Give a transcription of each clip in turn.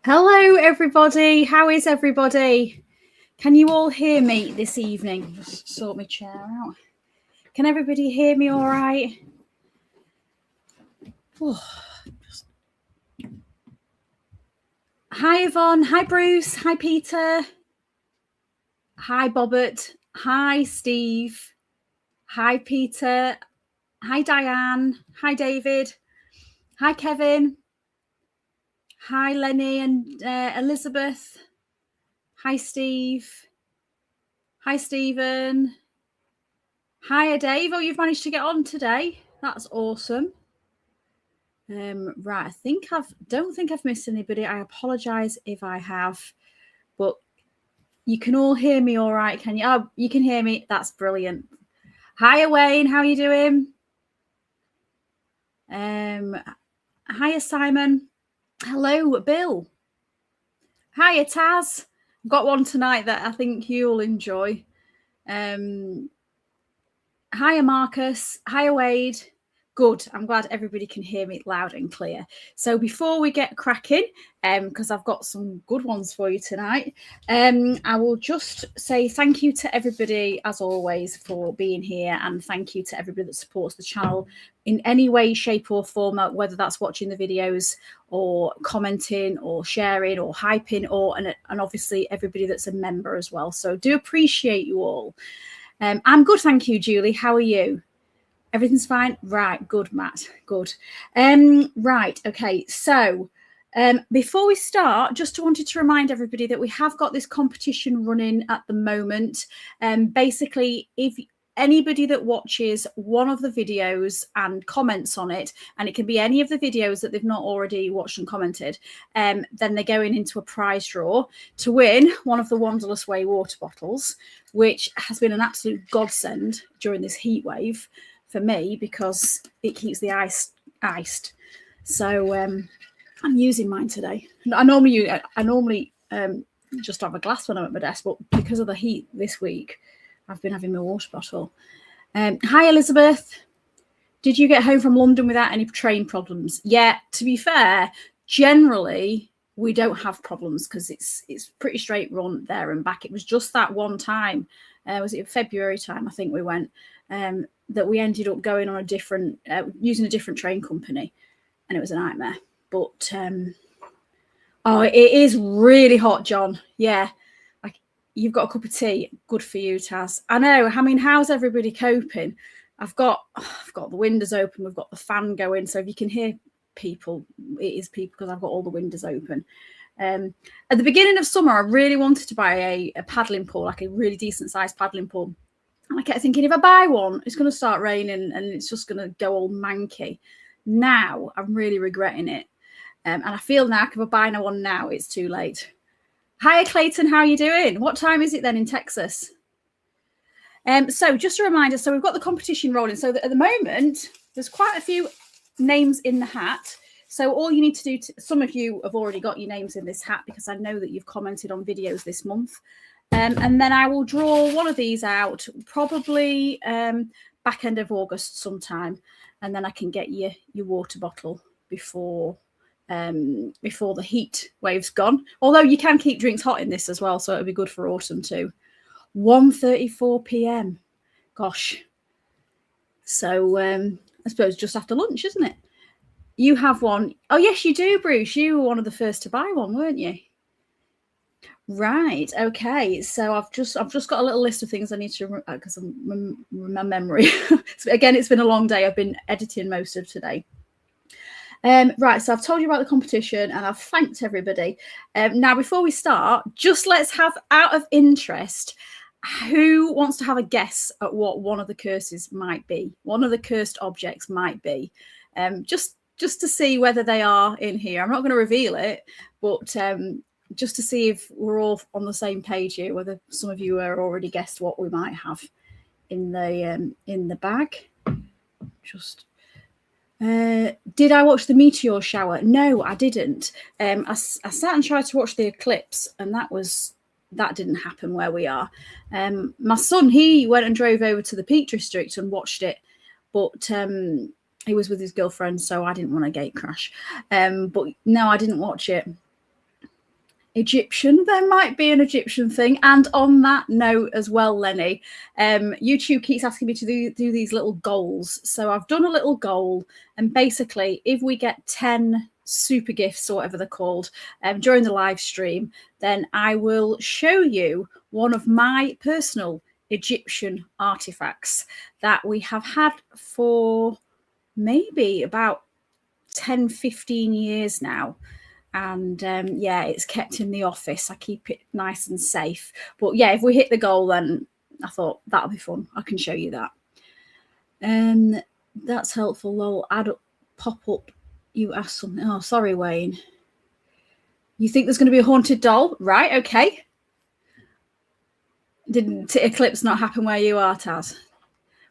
Hello, everybody. How is everybody? Can you all hear me this evening? Just sort my chair out. Can everybody hear me all right? Oh, Hi, Yvonne. Hi, Bruce. Hi, Peter. Hi, Bobbert. Hi, Steve. Hi, Peter. Hi, Diane. Hi, David. Hi, Kevin. Hi, Lenny and Elizabeth. Hi, Steve. Hi, Stephen. Hiya, Dave. Oh, you've managed to get on today. That's awesome. Right, don't think I've missed anybody. I apologise if I have, but you can all hear me all right, can you? Oh, you can hear me. That's brilliant. Hiya, Wayne. How are you doing? Hiya, Simon. Hello, Bill. Hiya, Taz. I've got one tonight that I think you'll enjoy. Hiya, Marcus. Hiya, Wade. Good. I'm glad everybody can hear me loud and clear. So before we get cracking, because I've got some good ones for you tonight, I will just say thank you to everybody, as always, for being here, and thank you to everybody that supports the channel in any way, shape or form, whether that's watching the videos or commenting or sharing or hyping, and obviously everybody that's a member as well. So do appreciate you all. I'm good, thank you, Julie. How are you? Everything's fine? Right, good, Matt, good. Right, okay, so before we start, just wanted to remind everybody that we have got this competition running at the moment. Basically, if anybody that watches one of the videos and comments on it, and it can be any of the videos that they've not already watched and commented, then they're going into a prize draw to win one of the Wanderlust Way water bottles, which has been an absolute godsend during this heat wave for me because it keeps the ice iced. So I'm using mine today. I normally just have a glass when I'm at my desk, but because of the heat this week, I've been having my water bottle. Hi, Elizabeth. Did you get home from London without any train problems? Yeah, to be fair, generally we don't have problems because it's pretty straight run there and back. It was just that one time, was it February time? I think we went. That we ended up going on a different, using a different train company, and it was a nightmare. But oh, it is really hot, John. Yeah, like you've got a cup of tea. Good for you, Taz. I know. I mean, how's everybody coping? I've got the windows open. We've got the fan going, so if you can hear people, it is people because I've got all the windows open. At the beginning of summer, I really wanted to buy a paddling pool, like a really decent sized paddling pool. And I kept thinking, if I buy one, it's going to start raining and it's just going to go all manky. Now I'm really regretting it. And I feel now if I buy one now, it's too late. Hiya, Clayton. How are you doing? What time is it then in Texas? So just a reminder, so we've got the competition rolling. So at the moment, there's quite a few names in the hat. So all you need to do, some of you have already got your names in this hat because I know that you've commented on videos this month. And then I will draw one of these out probably back end of August sometime. And then I can get you your water bottle before the heat wave's gone. Although you can keep drinks hot in this as well, so it'll be good for autumn too. 1:34 p.m. Gosh. So I suppose just after lunch, isn't it? You have one. Oh, yes, you do, Bruce. You were one of the first to buy one, weren't you? Right. Okay. So I've just got a little list of things I need to because my memory. Again, it's been a long day. I've been editing most of today. Right. So I've told you about the competition and I've thanked everybody. Now, before we start, just let's have out of interest. Who wants to have a guess at what one of the curses might be? One of the cursed objects might be. Just to see whether they are in here. I'm not going to reveal it, but just to see if we're all on the same page here, whether some of you are already guessed what we might have in the bag. Just did I watch the meteor shower? No, I didn't. I sat and tried to watch the eclipse, and that didn't happen where we are. My son, he went and drove over to the Peak District and watched it, but he was with his girlfriend, so I didn't want a gate crash. But no, I didn't watch it. Egyptian. There might be an Egyptian thing. And on that note as well, Lenny, YouTube keeps asking me to do these little goals. So I've done a little goal, and basically if we get 10 super gifts or whatever they're called during the live stream, then I will show you one of my personal Egyptian artifacts that we have had for maybe about 10-15 years now. And yeah, it's kept in the office. I keep it nice and safe. But yeah, if we hit the goal, then I thought that'll be fun. I can show you that. That's helpful. Lol, pop up. You asked something. Oh, sorry, Wayne. You think there's going to be a haunted doll? Right, okay. Didn't eclipse not happen where you are, Taz?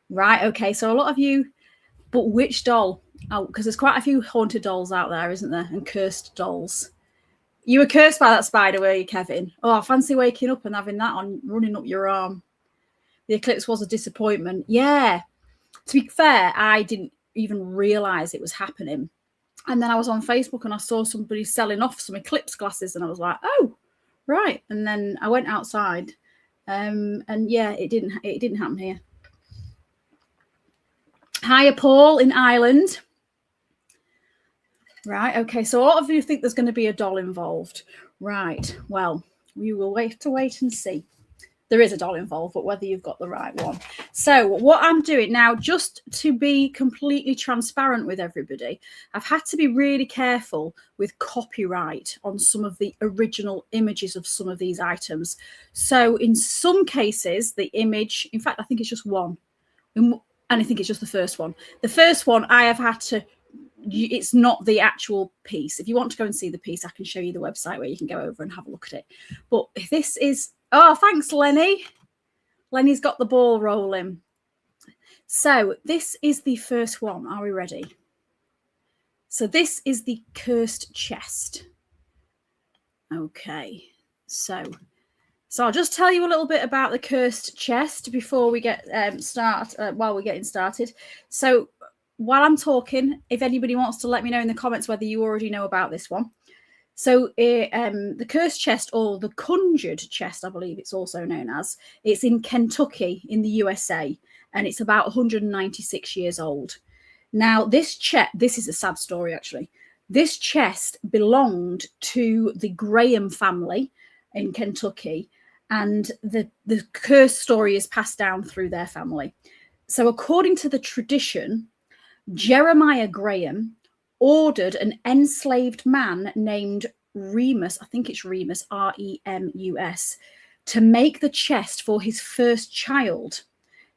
Right, okay. So a lot of you, but which doll? Oh, because there's quite a few haunted dolls out there, isn't there? And cursed dolls. You were cursed by that spider, were you, Kevin? Oh, I fancy waking up and having that on running up your arm. The eclipse was a disappointment. Yeah. To be fair, I didn't even realise it was happening. And then I was on Facebook and I saw somebody selling off some eclipse glasses, and I was like, oh, right. And then I went outside, and yeah, it didn't happen here. Hiya, Paul in Ireland. Right, okay, so a lot of you think there's going to be a doll involved. Right, well, we will wait and see. There is a doll involved, but whether you've got the right one. So what I'm doing now, just to be completely transparent with everybody, I've had to be really careful with copyright on some of the original images of some of these items. So in some cases, the image, in fact, I think it's just one. And I think it's just the first one. The first one I have had to, it's not the actual piece. If you want to go and see the piece, I can show you the website where you can go over and have a look at it. But this is, oh, thanks, Lenny. Lenny's got the ball rolling. So this is the first one. Are we ready? So this is the cursed chest. Okay, so I'll just tell you a little bit about the cursed chest before we get while we're getting started. So while I'm talking, if anybody wants to let me know in the comments whether you already know about this one. So the cursed chest, or the conjured chest, I believe it's also known as, it's in Kentucky in the USA, and it's about 196 years old. Now, this is a sad story, actually. This chest belonged to the Graham family in Kentucky, and the cursed story is passed down through their family. So according to the tradition, Jeremiah Graham ordered an enslaved man named Remus, I think it's Remus, R-E-M-U-S, to make the chest for his first child.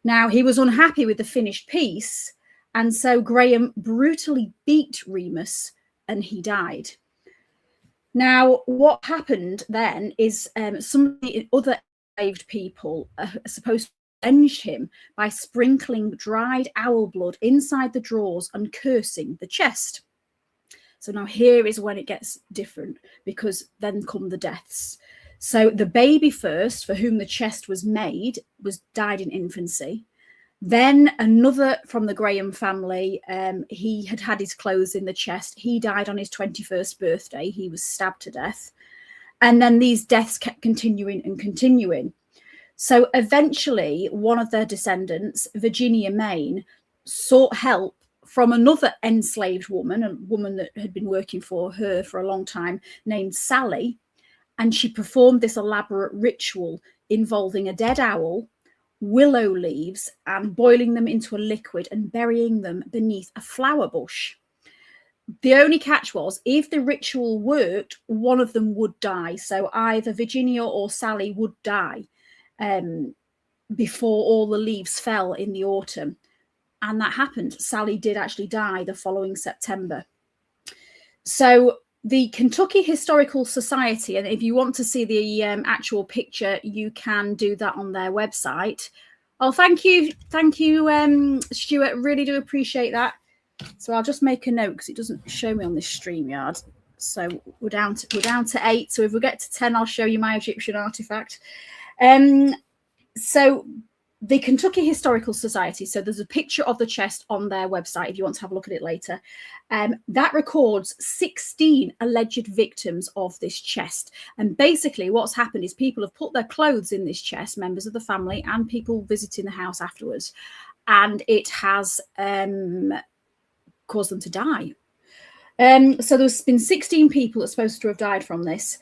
Now, he was unhappy with the finished piece, and so Graham brutally beat Remus, and he died. Now, what happened then is some of the other enslaved people are supposed to avenge him by sprinkling dried owl blood inside the drawers and cursing the chest. So now here is when it gets different, because then come the deaths. So the baby first, for whom the chest was made, died in infancy. Then another from the Graham family, he had his clothes in the chest. He died on his 21st birthday. He was stabbed to death. And then these deaths kept continuing and continuing. So eventually, one of their descendants, Virginia Main, sought help from another enslaved woman, a woman that had been working for her for a long time, named Sally. And she performed this elaborate ritual involving a dead owl, willow leaves, and boiling them into a liquid and burying them beneath a flower bush. The only catch was, if the ritual worked, one of them would die. So either Virginia or Sally would die before all the leaves fell in the autumn. And that happened. Sally did actually die the following September. So the Kentucky Historical Society, and if you want to see the actual picture, you can do that on their website. Oh, thank you, Stuart. Really do appreciate that. So I'll just make a note because it doesn't show me on this StreamYard. So we're down to 8. So if we get to 10, I'll show you my Egyptian artifact. So the Kentucky Historical Society, so there's a picture of the chest on their website if you want to have a look at it later, that records 16 alleged victims of this chest. And basically what's happened is people have put their clothes in this chest, members of the family and people visiting the house afterwards, and it has caused them to die. So there's been 16 people that are supposed to have died from this.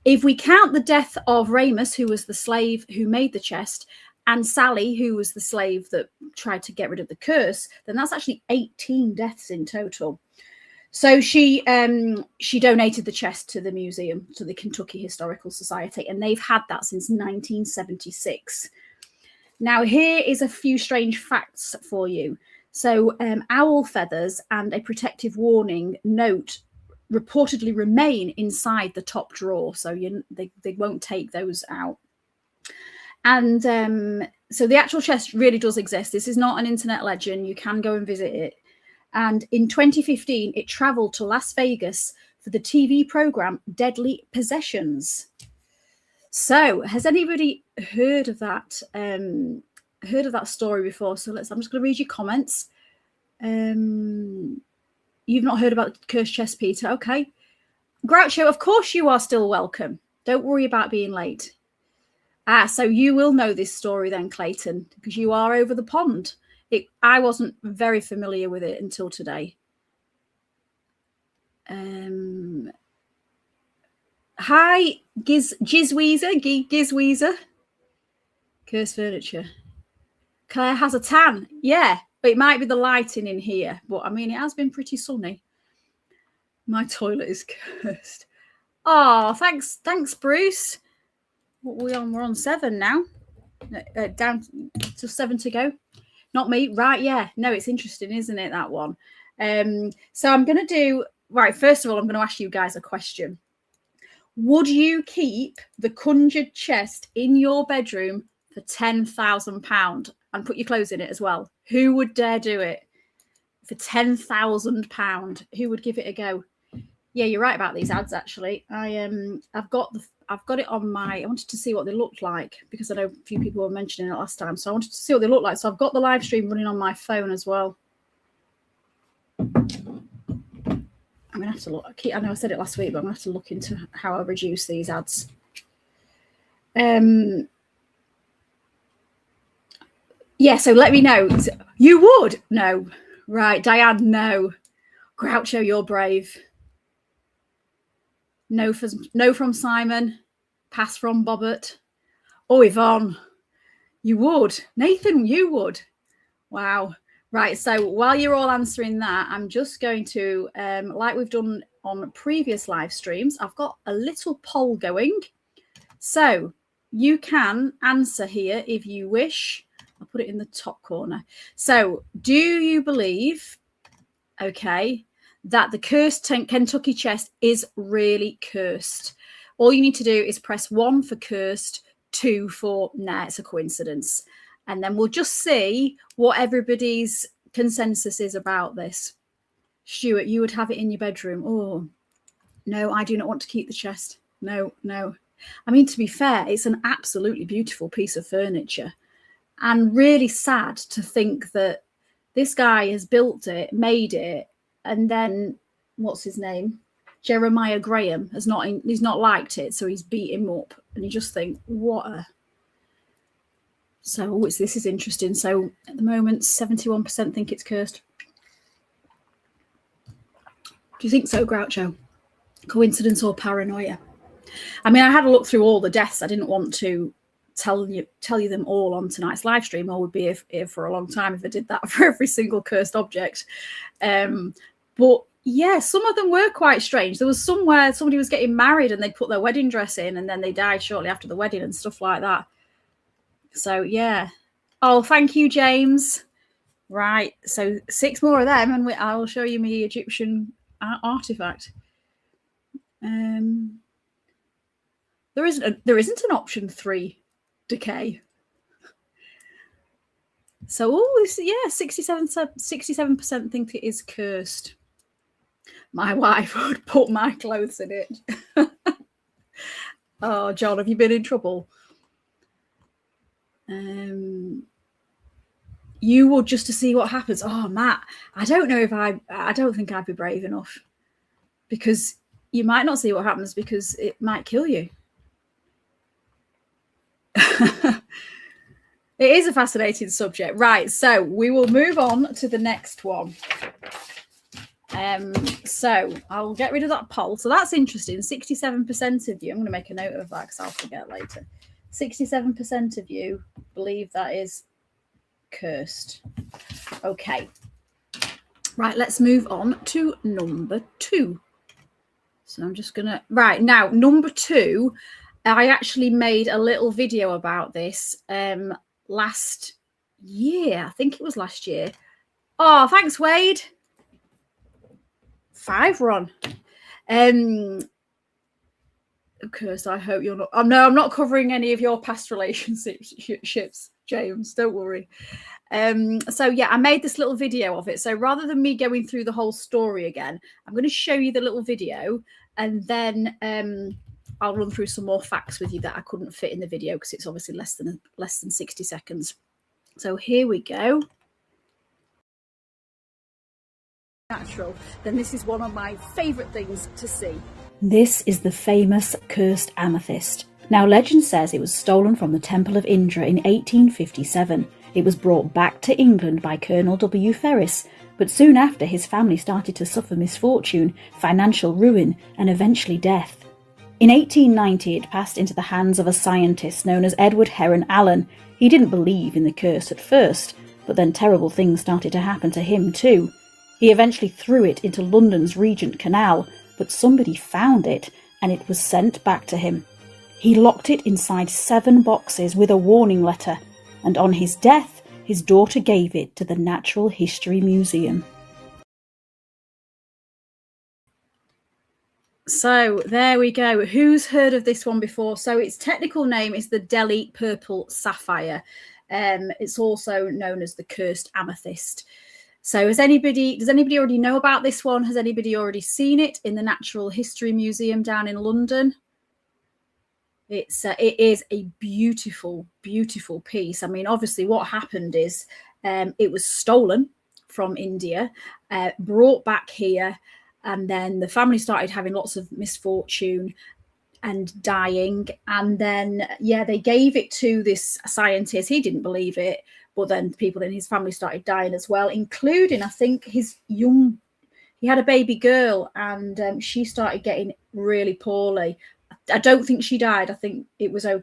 If we count the death of Ramus, who was the slave who made the chest, and Sally, who was the slave that tried to get rid of the curse, then that's actually 18 deaths in total. So she donated the chest to the museum, to the Kentucky Historical Society, and they've had that since 1976. Now, here is a few strange facts for you. So owl feathers and a protective warning note reportedly remain inside the top drawer, so they won't take those out. And so the actual chest really does exist. This is not an internet legend. You can go and visit it. And in 2015, it traveled to Las Vegas for the TV program Deadly Possessions. So has anybody heard of that? Heard of that story before? So I'm just going to read your comments. You've not heard about the cursed chest, Peter? Okay. Groucho, of course you are still welcome. Don't worry about being late. So you will know this story then, Clayton, because you are over the pond. I wasn't very familiar with it until today. Hi, Gizweezer. Cursed furniture. Claire has a tan. Yeah, but it might be the lighting in here. But I mean, it has been pretty sunny. My toilet is cursed. Oh, thanks, Bruce. What are we on? We're on 7 now. Down to 7 to go. Not me. Right, yeah. No, it's interesting, isn't it, that one? So I'm going to do... Right, first of all, I'm going to ask you guys a question. Would you keep the conjured chest in your bedroom for £10,000 and put your clothes in it as well? Who would dare do it for £10,000? Who would give it a go? Yeah, you're right about these ads, actually. I've got it on my... I wanted to see what they looked like because I know a few people were mentioning it last time. So I wanted to see what they look like. So I've got the live stream running on my phone as well. I'm going to have to look. I know I said it last week, but I'm going to have to look into how I reduce these ads. Yeah, so let me know. You would? No. Right. Diane, no. Groucho, you're brave. No from Simon. Pass from Bobbert. Oh, Yvonne, you would. Nathan, you would. Wow. Right. So while you're all answering that, I'm just going to, like we've done on previous live streams, I've got a little poll going. So you can answer here if you wish. I'll put it in the top corner. So do you believe, okay, that the cursed Kentucky chest is really cursed? All you need to do is press 1 for cursed, 2 for nah, it's a coincidence. And then we'll just see what everybody's consensus is about this. Stuart, you would have it in your bedroom. Oh, no, I do not want to keep the chest. No. I mean, to be fair, it's an absolutely beautiful piece of furniture. And really sad to think that this guy has built it, made it, and then, what's his name? Jeremiah Graham he's not liked it, so he's beat him up. And you just think, what a... So this is interesting. So at the moment, 71% think it's cursed. Do you think so, Groucho? Coincidence or paranoia? I mean, I had a look through all the deaths. I didn't want to tell you them all on tonight's live stream. I would be here for a long time if I did that for every single cursed object. But yeah, some of them were quite strange. There was somewhere somebody was getting married and they'd put their wedding dress in and then they died shortly after the wedding and stuff like that. So, yeah. Oh, thank you, James. Right. So 6 more of them and I will show you my Egyptian artifact. There isn't an option 3, decay. So, yeah, 67% think it is cursed. My wife would put my clothes in it. Oh, John, have you been in trouble? you would just to see what happens. Oh, Matt, I don't know if I don't think I'd be brave enough, because you might not see what happens because it might kill you. It is a fascinating subject. Right, so we will move on to the next one. So I'll get rid of that poll. So that's interesting. 67% of you, I'm going to make a note of that because I'll forget later. 67% of you believe that is cursed. Okay. Right, let's move on to number 2. So I'm just going to... Right, now, number 2, I actually made a little video about this last year. I think it was last year. Oh, thanks, Wade. 5 run. Of course, I hope you're not... no, I'm not covering any of your past relationships, James. Don't worry. So yeah, I made this little video of it. So rather than me going through the whole story again, I'm going to show you the little video, and then I'll run through some more facts with you that I couldn't fit in the video because it's obviously less than 60 seconds. So here we go. Natural. Then this is one of my favorite things to see. This is the famous cursed amethyst. Now legend says it was stolen from the Temple of Indra in 1857. It was brought back to England by Colonel W. Ferris, but soon after his family started to suffer misfortune, financial ruin, and eventually death. In 1890 it passed into the hands of a scientist known as Edward Heron Allen. He didn't believe in the curse at first, but then terrible things started to happen to him too. He eventually threw it into London's Regent Canal, but somebody found it and it was sent back to him. He locked it inside 7 boxes with a warning letter, and on his death, his daughter gave it to the Natural History Museum. So there we go. Who's heard of this one before? So its technical name is the Delhi Purple Sapphire. It's also known as the Cursed Amethyst. So does anybody already know about this one? Has anybody already seen it in the Natural History Museum down in London? It is a beautiful, beautiful piece. I mean, obviously what happened is it was stolen from India, brought back here, and then the family started having lots of misfortune and dying. And then, yeah, they gave it to this scientist. He didn't believe it, but then people in his family started dying as well, including, I think, he had a baby girl, and she started getting really poorly. I don't think she died. I think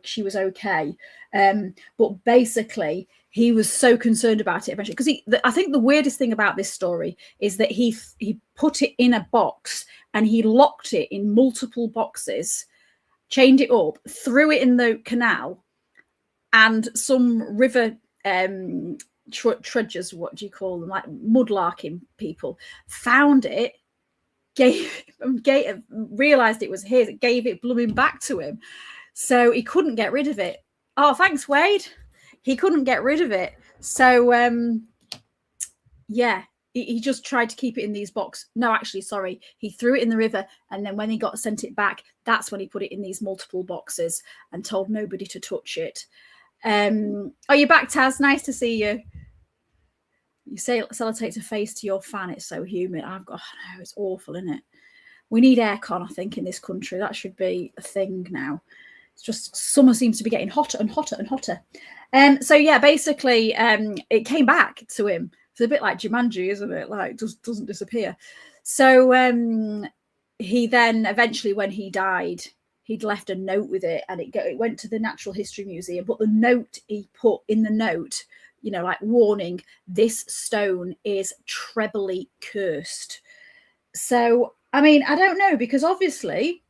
she was okay. But basically, he was so concerned about it eventually, because I think the weirdest thing about this story is that he put it in a box and he locked it in multiple boxes, chained it up, threw it in the canal, and some river trudgers, what do you call them, like mudlarking people, found it, realized it was his, gave it blooming back to him. So he couldn't get rid of it. Oh, thanks, Wade. He couldn't get rid of it. So yeah, he just tried to keep it in these boxes. No, actually, sorry. He threw it in the river, and then when he sent it back, that's when he put it in these multiple boxes and told nobody to touch it. Oh, you're back, Taz. Nice to see you. You say sellotape to face to your fan. It's so humid. No, it's awful, isn't it? We need aircon, I think, in this country. That should be a thing now. It's just summer seems to be getting hotter and hotter and hotter. So yeah, basically, it came back to him. It's a bit like Jumanji, isn't it? Like, just doesn't disappear. So he then eventually, when he died, he'd left a note with it, and it went to the Natural History Museum. But the note he put in the note, like warning, this stone is trebly cursed. So, I mean, I don't know, because obviously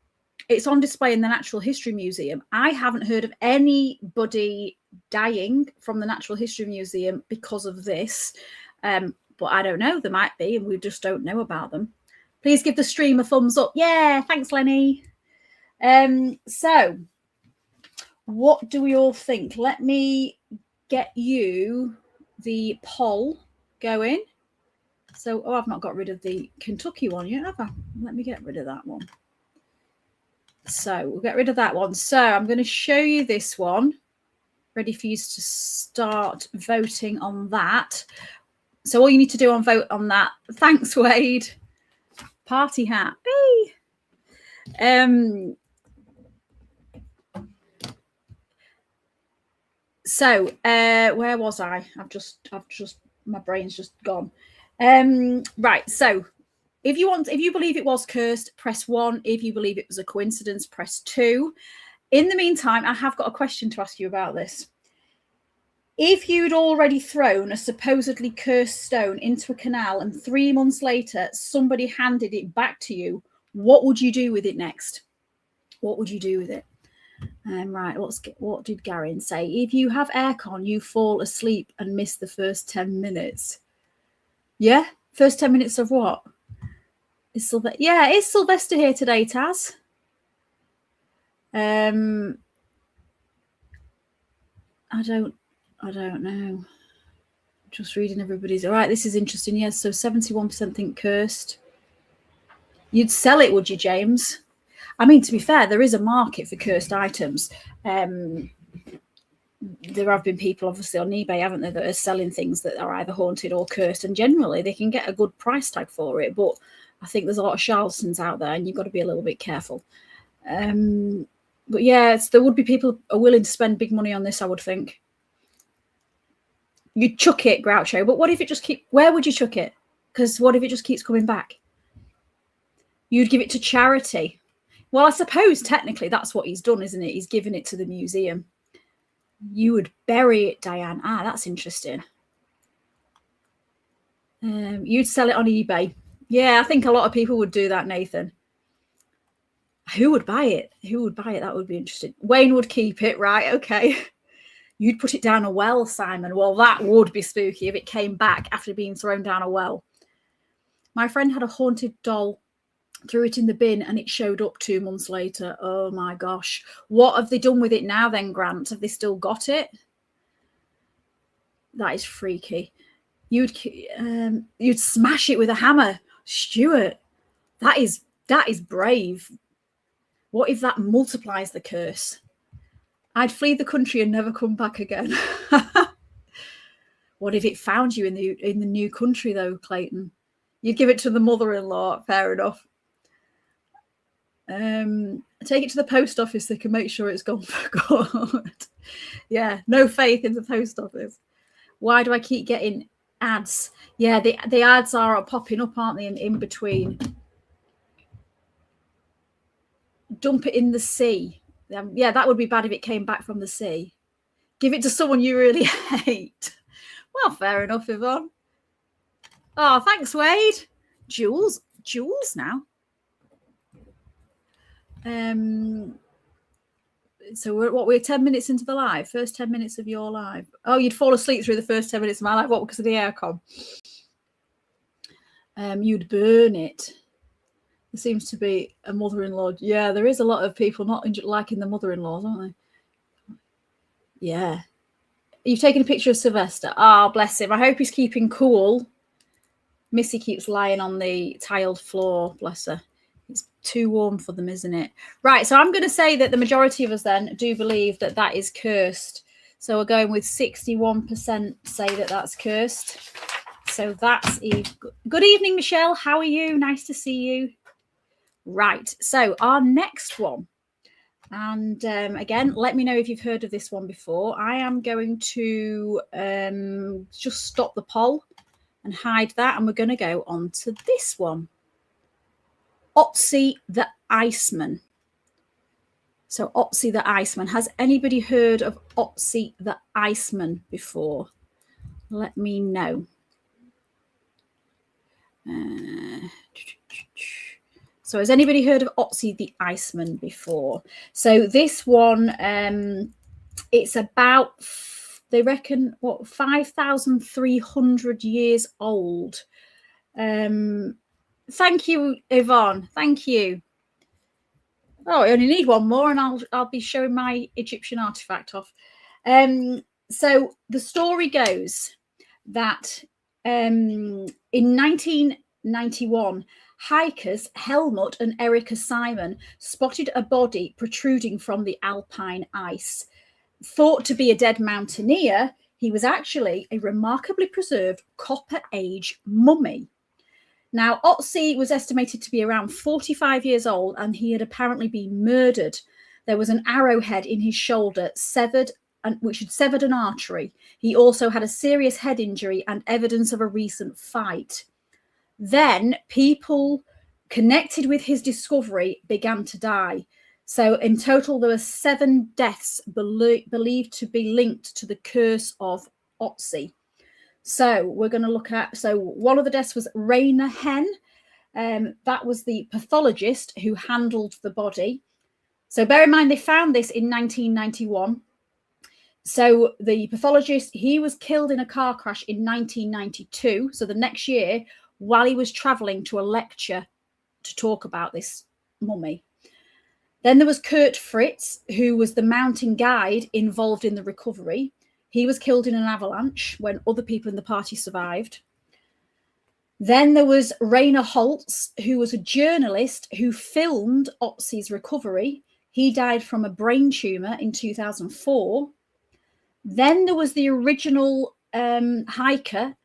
it's on display in the Natural History Museum. I haven't heard of anybody dying from the Natural History Museum because of this. But I don't know, there might be, and we just don't know about them. Please give the stream a thumbs up. Yeah, thanks, Lenny. So what do we all think? Let me get you the poll going. So, I've not got rid of the Kentucky one yet, have I? Let me get rid of that one. So we'll get rid of that one. So I'm going to show you this one. Ready for you to start voting on that. So all you need to do on vote on that. Thanks, Wade. Party hat. Hey. So where was I? I've just my brain's just gone. Right. So if you believe it was cursed, press 1. If you believe it was a coincidence, press 2. In the meantime, I have got a question to ask you about this. If you'd already thrown a supposedly cursed stone into a canal and 3 months later somebody handed it back to you, what would you do with it next? What would you do with it? Right, what did Garin say? If you have aircon, you fall asleep and miss the first 10 minutes. Yeah? First 10 minutes of what? Is Sylvester here today, Taz? I don't know. Just reading everybody's. All right, this is interesting. Yes, so 71% think cursed. You'd sell it, would you, James? I mean, to be fair, there is a market for cursed items. There have been people, obviously, on eBay, haven't there, that are selling things that are either haunted or cursed, and generally they can get a good price tag for it. But I think there's a lot of charlatans out there, and you've got to be a little bit careful. But yeah, there would be people are willing to spend big money on this, I would think. You'd chuck it, Groucho, but what if it just where would you chuck it? Because what if it just keeps coming back? You'd give it to charity. Well, I suppose technically that's what he's done, isn't it? He's given it to the museum. You would bury it, Diane. That's interesting. You'd sell it on eBay. Yeah, I think a lot of people would do that, Nathan. Who would buy it? That would be interesting. Wayne would keep it, right? Okay. You'd put it down a well, Simon. Well, that would be spooky if it came back after being thrown down a well. My friend had a haunted doll, threw it in the bin, and it showed up 2 months later. Oh my gosh. What have they done with it now then, Grant? Have they still got it? That is freaky. You'd smash it with a hammer. Stuart, that is brave. What if that multiplies the curse? I'd flee the country and never come back again. What if it found you in the new country, though, Clayton? You'd give it to the mother-in-law. Fair enough. Take it to the post office. They can make sure it's gone for good. Yeah, no faith in the post office. Why do I keep getting ads? Yeah, the ads are popping up, aren't they, in between? Dump it in the sea. Yeah, that would be bad if it came back from the sea. Give it to someone you really hate. Well, fair enough, Yvonne. Oh, thanks, Wade. Jules now. So we're 10 minutes into the live. First 10 minutes of your live. Oh, you'd fall asleep through the first 10 minutes of my live. What, because of the aircon? You'd burn it. There seems to be a mother-in-law. Yeah, there is a lot of people not liking the mother-in-laws, aren't they? Yeah. You've taken a picture of Sylvester. Oh, bless him. I hope he's keeping cool. Missy keeps lying on the tiled floor. Bless her. It's too warm for them, isn't it? Right, so I'm going to say that the majority of us then do believe that that is cursed. So we're going with 61% say that that's cursed. So that's Eve. Good evening, Michelle. How are you? Nice to see you. Right, so our next one, and again, let me know if you've heard of this one before. I am going to just stop the poll and hide that, and we're going to go on to this one. Otzi the Iceman. So Otzi the Iceman. Has anybody heard of Otzi the Iceman before? Let me know. So has anybody heard of Otzi the Iceman before? So this one, it's about, they reckon, 5,300 years old. Thank you, Yvonne. Thank you. Oh, I only need one more and I'll be showing my Egyptian artifact off. So the story goes that in 1991, hikers Helmut and Erika Simon spotted a body protruding from the alpine ice. thought to be a dead mountaineer, he was actually a remarkably preserved Copper Age mummy. Now, Otzi was estimated to be around 45 years old, and he had apparently been murdered. There was an arrowhead in his shoulder, which had severed an artery. He also had a serious head injury and evidence of a recent fight. Then people connected with his discovery began to die. So in total, there were 7 deaths believed to be linked to the curse of Otzi. So we're going to look at, so one of the deaths was Rainer Henn. That was the pathologist who handled the body. So bear in mind, they found this in 1991. So the pathologist, he was killed in a car crash in 1992. So the next year, while he was traveling to a lecture to talk about this mummy. Then there was Kurt Fritz, who was the mountain guide involved in the recovery. He was killed in an avalanche when other people in the party survived. Then there was Rainer Holtz, who was a journalist who filmed Otzi's recovery. He died from a brain tumor in 2004. Then there was the original hiker,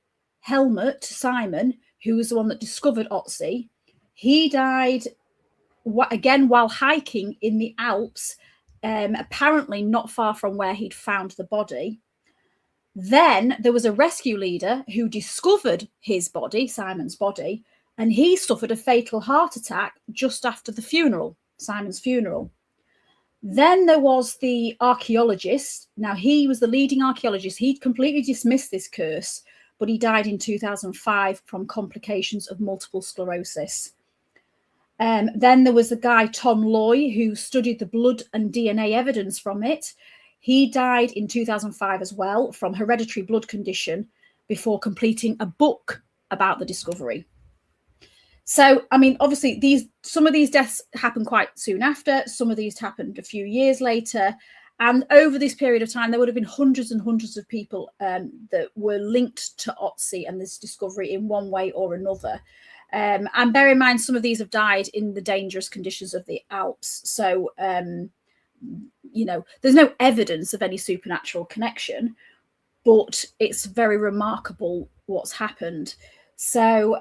Helmut Simon, who was the one that discovered Otzi. He died again while hiking in the Alps, apparently not far from where he'd found the body. Then there was a rescue leader who discovered his body, Simon's body, and he suffered a fatal heart attack just after the funeral, Simon's funeral. Then there was the archaeologist. Now, he was the leading archaeologist. He'd completely dismissed this curse, but he died in 2005 from complications of multiple sclerosis. Then there was the guy, Tom Loy, who studied the blood and DNA evidence from it. He died in 2005 as well from hereditary blood condition before completing a book about the discovery. So, I mean, obviously, some of these deaths happened quite soon after. Some of these happened a few years later. And over this period of time, there would have been hundreds and hundreds of people that were linked to Otzi and this discovery in one way or another. And bear in mind, some of these have died in the dangerous conditions of the Alps. So, you know, there's no evidence of any supernatural connection, but it's very remarkable what's happened. So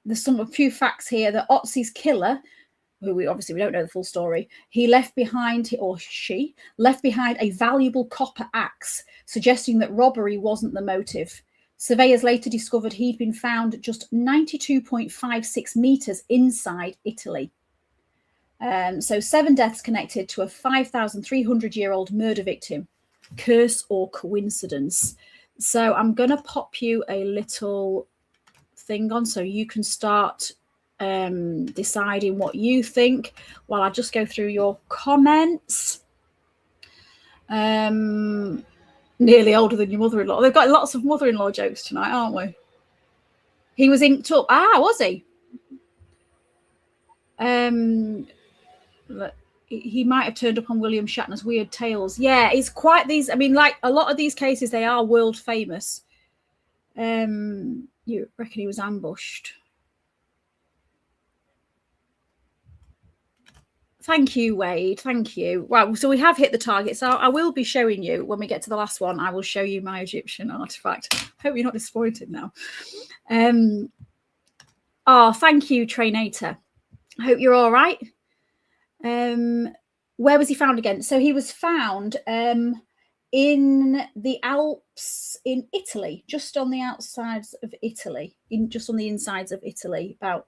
there's a few facts here that Otzi's killer, who we don't know the full story, she left behind a valuable copper axe, suggesting that robbery wasn't the motive. Surveyors later discovered he'd been found just 92.56 meters inside Italy. So 7 deaths connected to a 5,300-year-old murder victim. Curse or coincidence? So I'm going to pop you a little thing on so you can start deciding what you think while I just go through your comments. Nearly older than your mother-in-law. They've got lots of mother-in-law jokes tonight, aren't we? He was inked up. Was he? He might have turned up on William Shatner's Weird Tales. Yeah, it's quite these. I mean, like a lot of these cases, they are world famous. You reckon he was ambushed? Thank you, Wade. Thank you. Well, so we have hit the target. So I will be showing you when we get to the last one. I will show you my Egyptian artifact. Hope you're not disappointed now. Thank you, Trainator. I hope you're all right. Where was he found again? So he was found in the Alps in Italy, just on the outsides of Italy, just on the insides of Italy, about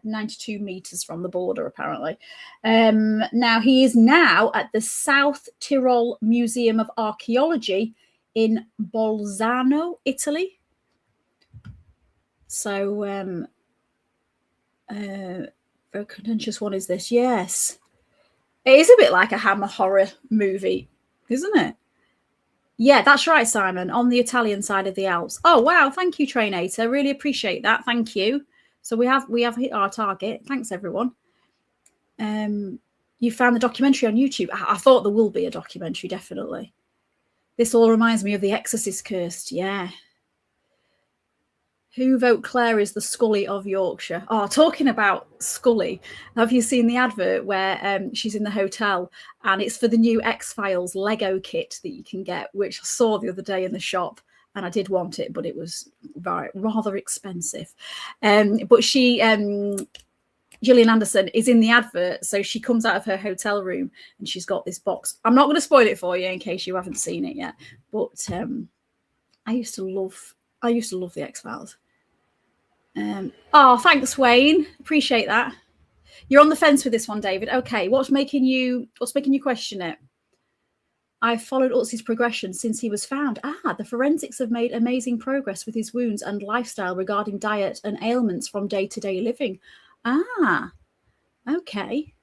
92 meters from the border, apparently. Now, he is now at the South Tyrol Museum of Archaeology in Bolzano, Italy. So, very contentious one is this. Yes. It is a bit like a Hammer horror movie, isn't it? Yeah, that's right, Simon, on the Italian side of the Alps. Oh, wow. Thank you, Trainator. Really appreciate that. Thank you. So we have hit our target. Thanks, everyone. You found the documentary on YouTube. I thought there will be a documentary, definitely. This all reminds me of The Exorcist Cursed. Yeah. Who vote Claire is the Scully of Yorkshire? Oh, talking about Scully, have you seen the advert where she's in the hotel and it's for the new X-Files Lego kit that you can get, which I saw the other day in the shop, and I did want it, but it was rather expensive. But she, Gillian Anderson, is in the advert, so she comes out of her hotel room and she's got this box. I'm not going to spoil it for you in case you haven't seen it yet, but I used to love the X-Files. Oh, thanks, Wayne. Appreciate that. You're on the fence with this one, David. Okay, what's making you question it? I followed Utzi's progression since he was found. The forensics have made amazing progress with his wounds and lifestyle regarding diet and ailments from day-to-day living. Okay.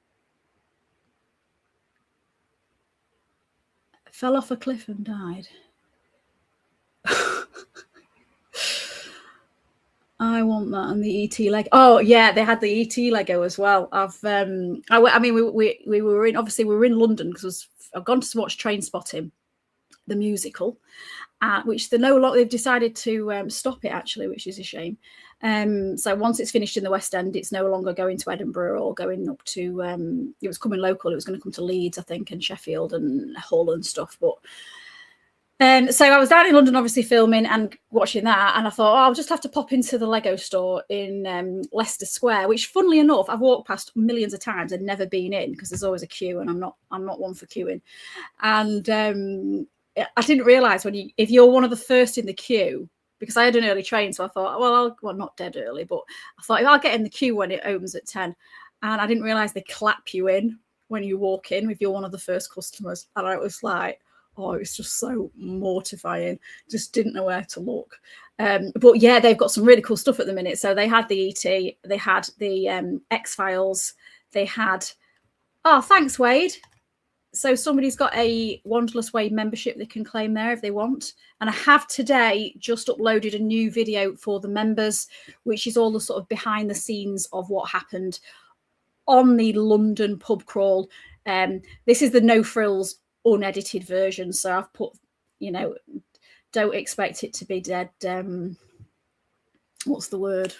Fell off a cliff and died. I want that and the ET Lego. Oh yeah, they had the ET Lego as well. We were in London because I've gone to watch Trainspotting, the musical, which they've decided to stop it actually, which is a shame. So once it's finished in the West End, it's no longer going to Edinburgh or going up to. It was coming local. It was going to come to Leeds, I think, and Sheffield and Hull and stuff, but. So I was down in London, obviously filming and watching that, and I thought, I'll just have to pop into the Lego store in Leicester Square, which, funnily enough, I've walked past millions of times and never been in because there's always a queue, and I'm not one for queuing. And I didn't realise if you're one of the first in the queue, because I had an early train, so I thought, well, not dead early, but I thought if I'll get in the queue when it opens at 10, and I didn't realise they clap you in when you walk in if you're one of the first customers, and I was like. Oh, it was just so mortifying. Just didn't know where to look. But yeah, they've got some really cool stuff at the minute. So they had the ET, they had the X-Files, they had... Oh, thanks, Wade. So somebody's got a Wanderlust Way membership they can claim there if they want. And I have today just uploaded a new video for the members, which is all the sort of behind the scenes of what happened on the London pub crawl. This is the No Frills unedited version, so I've put, don't expect it to be dead. What's the word?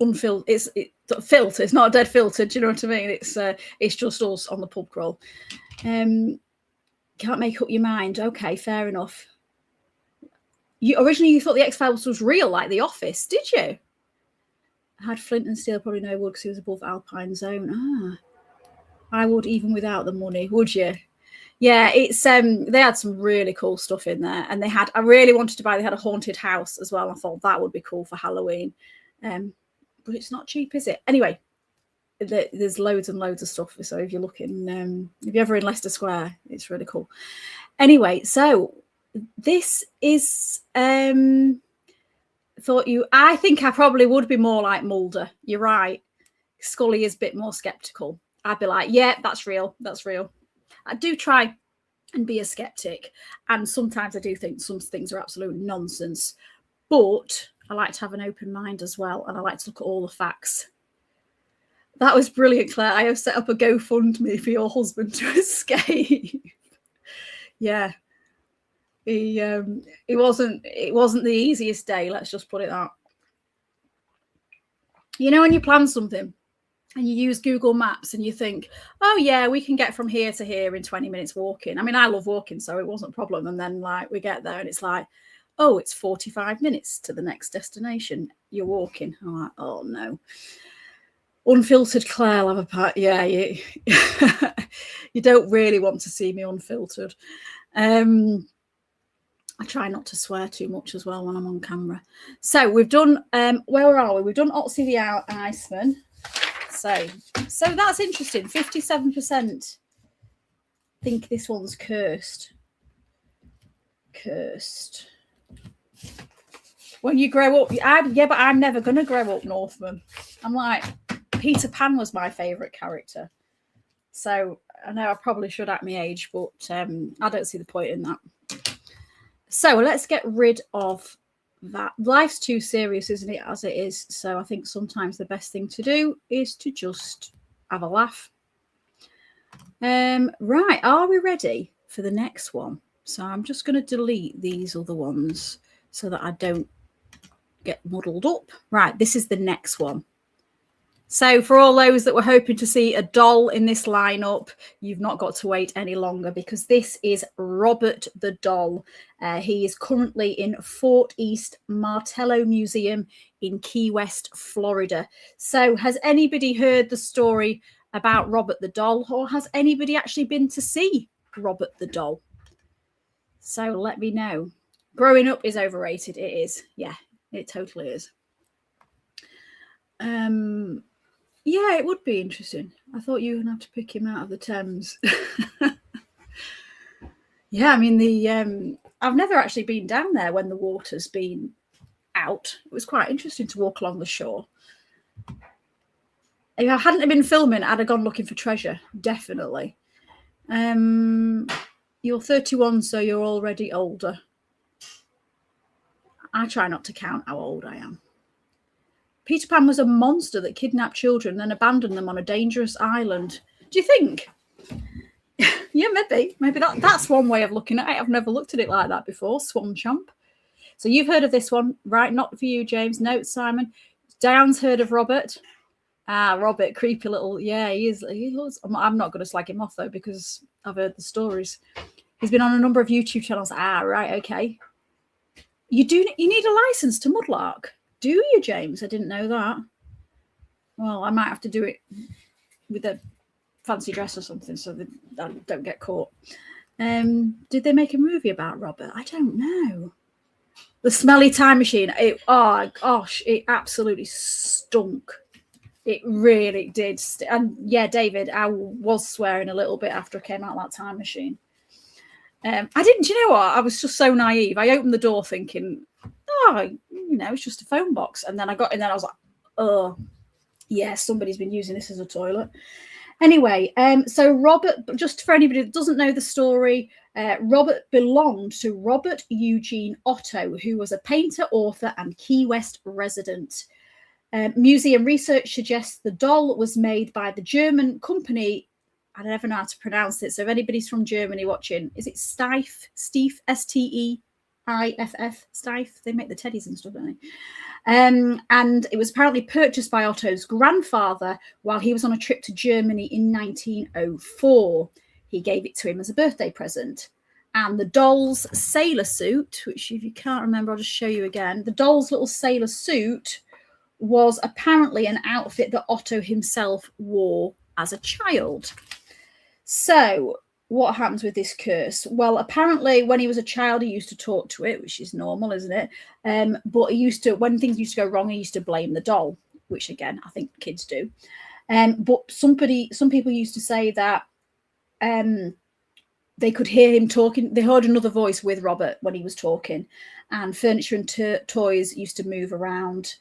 Unfiltered. It's filtered. It's not dead filtered. Do you know what I mean? It's just us on the pub crawl. Can't make up your mind. Okay, fair enough. Originally you thought the X-Files was real, like The Office, did you? I had flint and steel, probably no wood because he was above Alpine Zone. I would even without the money, would you? Yeah, it's they had some really cool stuff in there, and I really wanted to buy. They had a haunted house as well. I thought that would be cool for Halloween, but it's not cheap, is it? Anyway, there's loads and loads of stuff. So if you're looking, if you're ever in Leicester Square, it's really cool. Anyway, so this is. I think I probably would be more like Mulder. You're right. Scully is a bit more skeptical. I'd be like, yeah, that's real. That's real. I do try and be a skeptic, and sometimes I do think some things are absolute nonsense, but I like to have an open mind as well, and I like to look at all the facts. That was brilliant, Claire. I have set up a GoFundMe for your husband to escape. Yeah, it wasn't the easiest day. Let's just put it that. When you plan something and you use Google Maps and you think, oh yeah, we can get from here to here in 20 minutes walking. I mean, I love walking, so it wasn't a problem. And then we get there and it's like, oh, it's 45 minutes to the next destination. You're walking. I'm like, oh no. Unfiltered Claire Lavapart. Yeah, you don't really want to see me unfiltered. I try not to swear too much as well when I'm on camera. So we've done, where are we? We've done Otzi the Iceman. So that's interesting. 57% think this one's cursed. When you grow up, but I'm never going to grow up Northman. I'm like, Peter Pan was my favourite character. So I know I probably should act my age, but I don't see the point in that. So let's get rid of that. Life's too serious, isn't it, as it is? So I think sometimes the best thing to do is to just have a laugh. Right, are we ready for the next one? So I'm just going to delete these other ones so that I don't get muddled up. Right, this is the next one. So for all those that were hoping to see a doll in this lineup, you've not got to wait any longer, because this is Robert the Doll. He is currently in Fort East Martello Museum in Key West, Florida. So has anybody heard the story about Robert the Doll, or has anybody actually been to see Robert the Doll? So let me know. Growing up is overrated. It is. Yeah, it totally is. Yeah, it would be interesting. I thought you were going to have to pick him out of the Thames. Yeah, I mean, I've never actually been down there when the water's been out. It was quite interesting to walk along the shore. If I hadn't been filming, I'd have gone looking for treasure, definitely. You're 31, so you're already older. I try not to count how old I am. Peter Pan was a monster that kidnapped children and then abandoned them on a dangerous island. Do you think? Yeah, maybe. Maybe that's one way of looking at it. I've never looked at it like that before. Swan Champ. So you've heard of this one, right? Not for you, James. No, Simon. Diane's heard of Robert. Robert, creepy little. Yeah, he is. He loves. I'm not going to slag him off though, because I've heard the stories. He's been on a number of YouTube channels. Right, okay. You need a license to mudlark. Do you, James? I didn't know that. Well, I might have to do it with a fancy dress or something so that I don't get caught. Did they make a movie about Robert? I don't know. The Smelly Time Machine. Oh, gosh, it absolutely stunk. It really did. And yeah, David, I was swearing a little bit after I came out of that time machine. I didn't, do you know what? I was just so naive. I opened the door thinking, oh, it's just a phone box. And then I got in there and I was like, oh, yeah, somebody's been using this as a toilet. Anyway, so Robert, just for anybody that doesn't know the story, Robert belonged to Robert Eugene Otto, who was a painter, author, and Key West resident. Museum research suggests the doll was made by the German company. I don't ever know how to pronounce it. So if anybody's from Germany watching, is it Steiff? Steiff, Steiff. They make the teddies and stuff, don't they? And it was apparently purchased by Otto's grandfather while he was on a trip to Germany in 1904. He gave it to him as a birthday present. And the doll's sailor suit, which if you can't remember, I'll just show you again. The doll's little sailor suit was apparently an outfit that Otto himself wore as a child. So what happens with this curse? Well, apparently when he was a child, he used to talk to it, which is normal, isn't it? But he used to, when things used to go wrong, he used to blame the doll, which again, I think kids do. But some people used to say that they could hear him talking. They heard another voice with Robert when he was talking, and furniture and toys used to move around.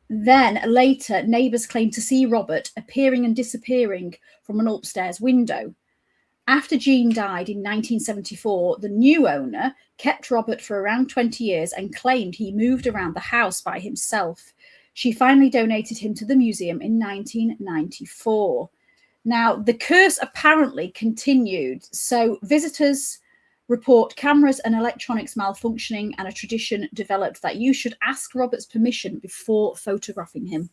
Then later, neighbours claimed to see Robert appearing and disappearing from an upstairs window. After Jean died in 1974, the new owner kept Robert for around 20 years and claimed he moved around the house by himself. She finally donated him to the museum in 1994. Now, the curse apparently continued. So visitors report cameras and electronics malfunctioning, and a tradition developed that you should ask Robert's permission before photographing him.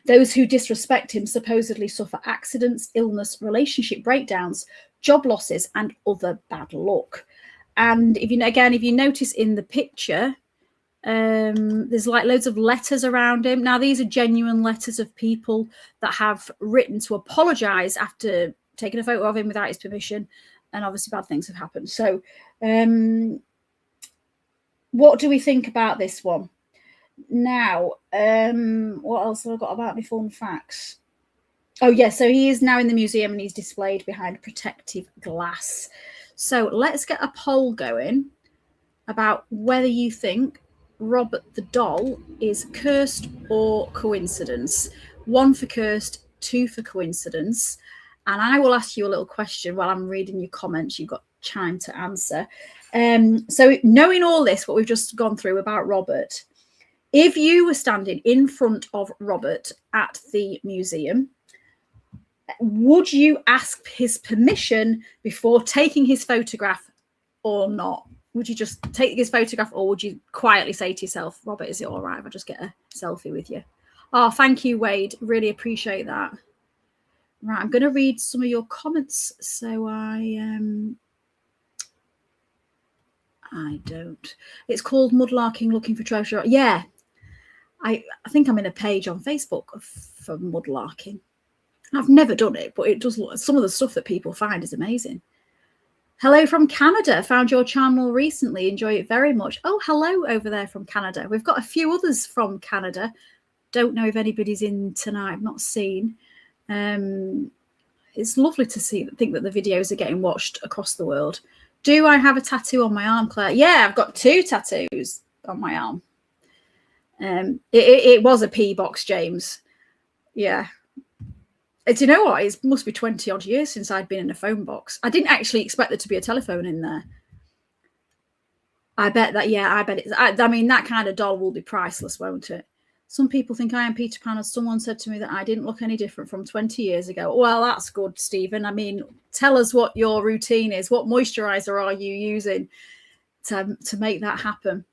Those who disrespect him supposedly suffer accidents, illness, relationship breakdowns, job losses, and other bad luck. And if you notice in the picture, there's like loads of letters around him. Now, these are genuine letters of people that have written to apologize after taking a photo of him without his permission. And obviously bad things have happened. So what do we think about this one? Now, what else have I got about my fun facts? Oh, yeah, so he is now in the museum and he's displayed behind protective glass. So let's get a poll going about whether you think Robert the Doll is cursed or coincidence. 1 for cursed, 2 for coincidence. And I will ask you a little question while I'm reading your comments. You've got time to answer. So knowing all this, what we've just gone through about Robert, if you were standing in front of Robert at the museum, would you ask his permission before taking his photograph or not? Would you just take this photograph, or would you quietly say to yourself, Robert, is it all right if I just get a selfie with you? Oh, thank you, Wade. Really appreciate that. Right, I'm going to read some of your comments. So I don't. It's called Mudlarking Looking for Treasure. Yeah, I think I'm in a page on Facebook for mudlarking. I've never done it, but it does look, some of the stuff that people find is amazing. Hello from Canada. Found your channel recently. Enjoy it very much. Oh, hello over there from Canada. We've got a few others from Canada. Don't know if anybody's in tonight. I've not seen. It's lovely to think that the videos are getting watched across the world. Do I have a tattoo on my arm, Claire? Yeah, I've got 2 tattoos on my arm. It was a P box, James. Yeah. Do you know what? It must be 20 odd years since I'd been in a phone box. I didn't actually expect there to be a telephone in there. I bet that, yeah, I bet it's, I mean, that kind of doll will be priceless, won't it? Some people think I am Peter Pan, as someone said to me that I didn't look any different from 20 years ago. Well, that's good, Stephen. I mean, tell us what your routine is. What moisturizer are you using to make that happen?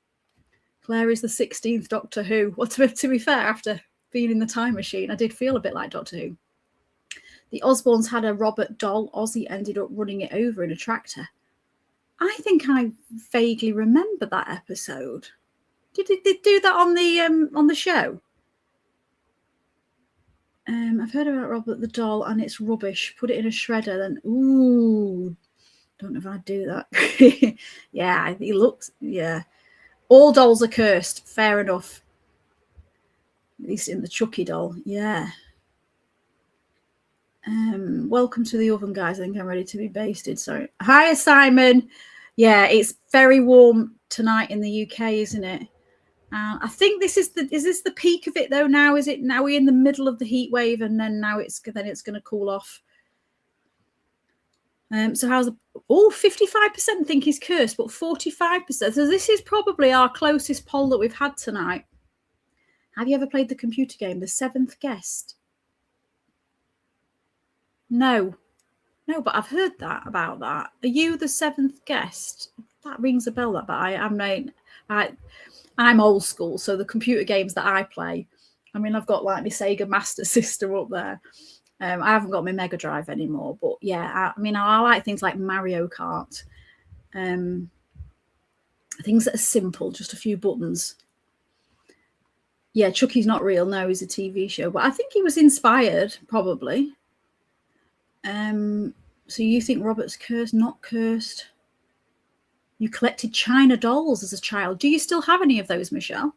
Claire is the 16th Doctor Who. Well, to be fair, after being in the time machine, I did feel a bit like Doctor Who. The Osborns had a Robert doll. Ozzy ended up running it over in a tractor. I think I vaguely remember that episode. Did they do that on the show? I've heard about Robert the doll, and it's rubbish. Put it in a shredder, then ooh, don't know if I'd do that. Yeah, he looks. Yeah, all dolls are cursed. Fair enough. At least in the Chucky doll, yeah. Welcome to the oven, guys. I think I'm ready to be basted. Sorry. Hi, Simon. Yeah, it's very warm tonight in the UK, isn't it? I think this is the peak of it though. Now is it? Now we're in the middle of the heat wave, and then it's going to cool off. So how's the 55% think he's cursed, but 45%. So this is probably our closest poll that we've had tonight. Have you ever played the computer game The Seventh Guest? No, but I've heard that about that. Are you the seventh guest? That rings a bell. That, but I'm old school, so the computer games that I play, I mean, I've got like my Sega Master System up there. I haven't got my Mega Drive anymore, but yeah, I mean, I like things like Mario Kart. Things that are simple, just a few buttons. Yeah, Chucky's not real. No, he's a TV show, but I think he was inspired, probably. So you think Robert's cursed? Not cursed. You collected China dolls as a child. Do you still have any of those, Michelle?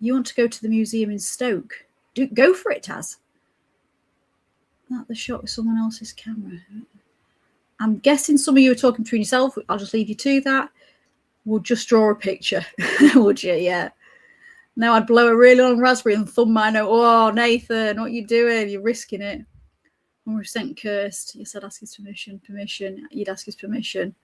You want to go to the museum in Stoke? Go for it, Taz. Not the shot with someone else's camera. I'm guessing some of you are talking between yourself. I'll just leave you to that. We'll just draw a picture. Would you? Yeah. Now I'd blow a really long raspberry and thumb my nose. Oh, Nathan, what are you doing? You're risking it. 100% cursed. You said ask his permission. You'd ask his permission.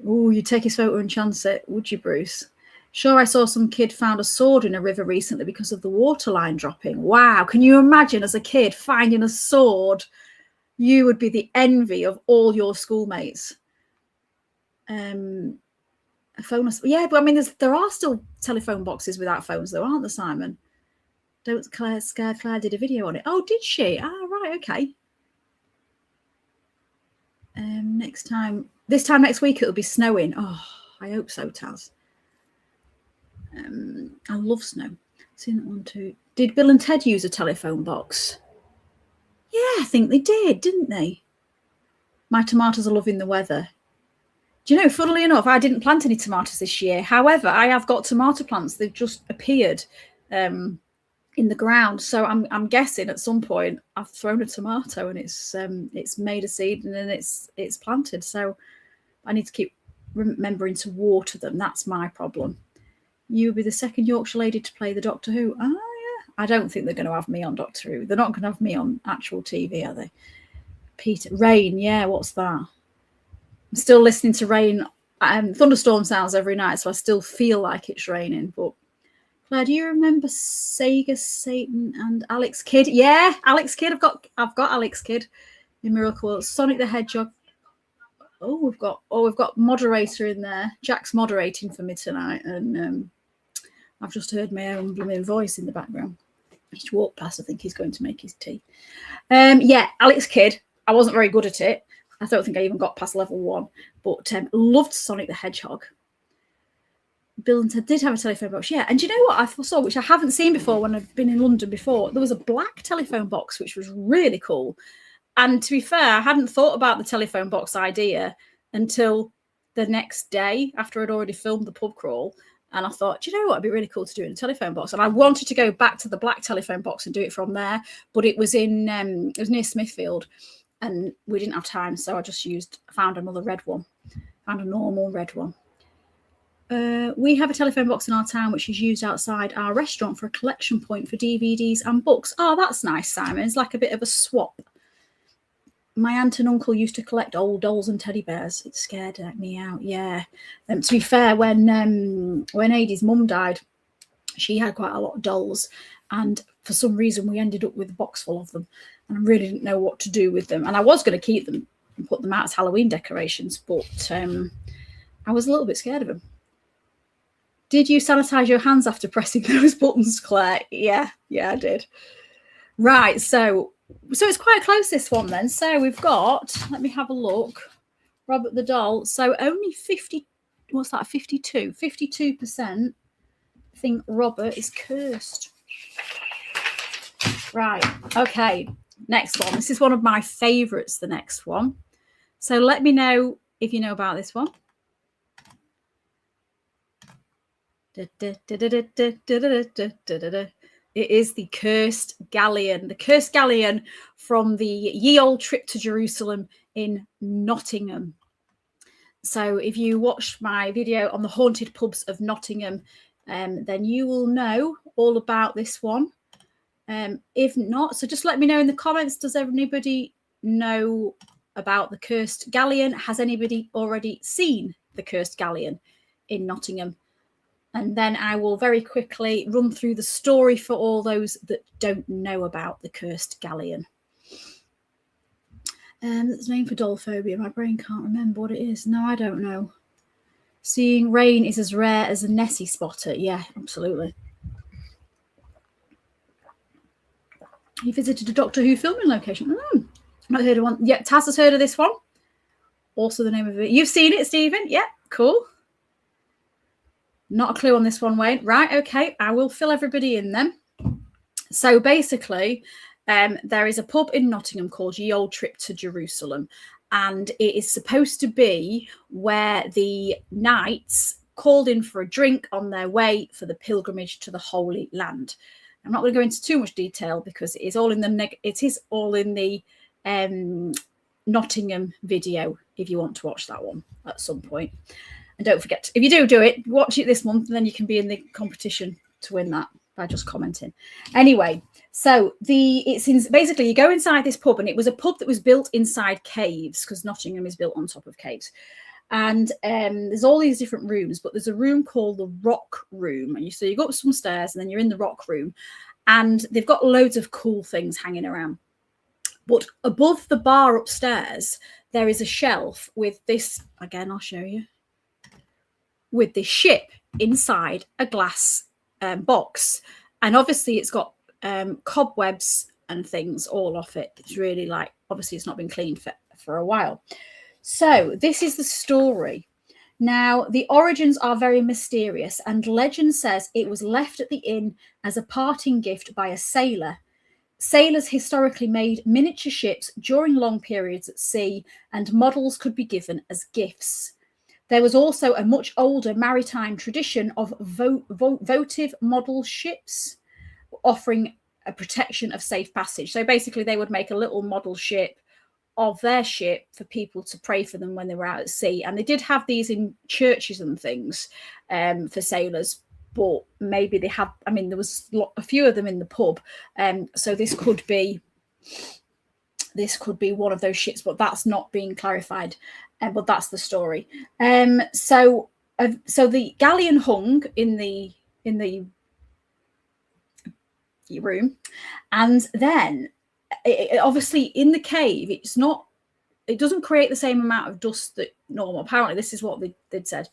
Oh, you'd take his photo and chance it, would you, Bruce? Sure, I saw some kid found a sword in a river recently because of the water line dropping. Wow, can you imagine as a kid finding a sword? You would be the envy of all your schoolmates. A phone, yeah, but I mean, there are still telephone boxes without phones, though, aren't there, Simon? Don't scare Claire did a video on it. Oh, did she? Ah, right, okay. This time next week it'll be snowing. Oh, I hope so, Taz. I love snow. Seen that one too. Did Bill and Ted use a telephone box? Yeah, I think they did, didn't they? My tomatoes are loving the weather. Do you know, funnily enough, I didn't plant any tomatoes this year. However, I have got tomato plants. They've just appeared in the ground. So I'm guessing at some point I've thrown a tomato and it's made a seed and then it's planted. So I need to keep remembering to water them. That's my problem. You will be the second Yorkshire lady to play the Doctor Who. Oh, yeah. I don't think they're going to have me on Doctor Who. They're not going to have me on actual TV, are they? Peter. Rain. Yeah, what's that? I'm still listening to rain. Thunderstorm sounds every night, so I still feel like it's raining. But Claire, do you remember Sega Satan and Alex Kidd? Yeah, Alex Kidd. I've got Alex Kidd in Miracle World. Sonic the Hedgehog. we've got moderator in there. Jack's moderating for me tonight, and I've just heard my own blooming voice in the background. He just walked past. I think he's going to make his tea. Yeah, Alex Kidd. I wasn't very good at it. I don't think I even got past level 1, but loved Sonic the Hedgehog. Bill and Ted did have a telephone box, yeah. And do you know what I saw, which I haven't seen before when I've been in London before? There was a black telephone box, which was really cool. And to be fair, I hadn't thought about the telephone box idea until the next day after I'd already filmed the pub crawl. And I thought, do you know what? It'd be really cool to do in a telephone box. And I wanted to go back to the black telephone box and do it from there. But it was it was near Smithfield. And we didn't have time. So I just found another red one. Found a normal red one. We have a telephone box in our town which is used outside our restaurant for a collection point for DVDs and books. Oh, that's nice, Simon. It's like a bit of a swap. My aunt and uncle used to collect old dolls and teddy bears. It scared me out, yeah. To be fair, when Adie's mum died, she had quite a lot of dolls. And for some reason, we ended up with a box full of them. And I really didn't know what to do with them. And I was going to keep them and put them out as Halloween decorations. But I was a little bit scared of them. Did you sanitize your hands after pressing those buttons, Claire? Yeah, I did. Right, so it's quite close, this one then. So we've got, let me have a look, Robert the Doll. So only 52% think Robert is cursed. Right, okay, next one. This is one of my favourites, the next one. So let me know if you know about this one. It is the Cursed Galleon. The Cursed Galleon from the Ye Olde Trip to Jerusalem in Nottingham. So if you watched my video on the haunted pubs of Nottingham, then you will know all about this one. If not, so just let me know in the comments. Does anybody know about the Cursed Galleon? Has anybody already seen the Cursed Galleon in Nottingham? And then I will very quickly run through the story for all those that don't know about the Cursed Galleon. It's named for doll phobia. My brain can't remember what it is. No, I don't know. Seeing rain is as rare as a Nessie spotter. Yeah, absolutely. You visited a Doctor Who filming location. Not heard of one. Yeah, Taz has heard of this one. Also the name of it. You've seen it, Stephen? Yeah, cool. Not a clue on this one, Wayne. Right, okay. I will fill everybody in then. So basically, there is a pub in Nottingham called Ye Olde Trip to Jerusalem. And it is supposed to be where the knights called in for a drink on their way for the pilgrimage to the Holy Land. I'm not going to go into too much detail because it is all in the Nottingham video if you want to watch that one at some point. And don't forget, if you do it, watch it this month, and then you can be in the competition to win that by just commenting. Anyway, so basically you go inside this pub, and it was a pub that was built inside caves because Nottingham is built on top of caves. And there's all these different rooms, but there's a room called the Rock Room. And so you go up some stairs, and then you're in the Rock Room, and they've got loads of cool things hanging around. But above the bar upstairs, there is a shelf with this, again, I'll show you, with this ship inside a glass box. And obviously it's got cobwebs and things all off it. It's really obviously it's not been cleaned for a while. So this is the story. Now, the origins are very mysterious, and legend says it was left at the inn as a parting gift by a sailor. Sailors historically made miniature ships during long periods at sea, and models could be given as gifts. There was also a much older maritime tradition of votive model ships offering a protection of safe passage. So basically they would make a little model ship of their ship for people to pray for them when they were out at sea. And they did have these in churches and things for sailors, but maybe they have, there was a few of them in the pub. So this could be one of those ships, but that's not being clarified. But that's the story. So the galleon hung in the room, and then obviously in the cave, it's not it doesn't create the same amount of dust that normal. Apparently, this is what they'd said.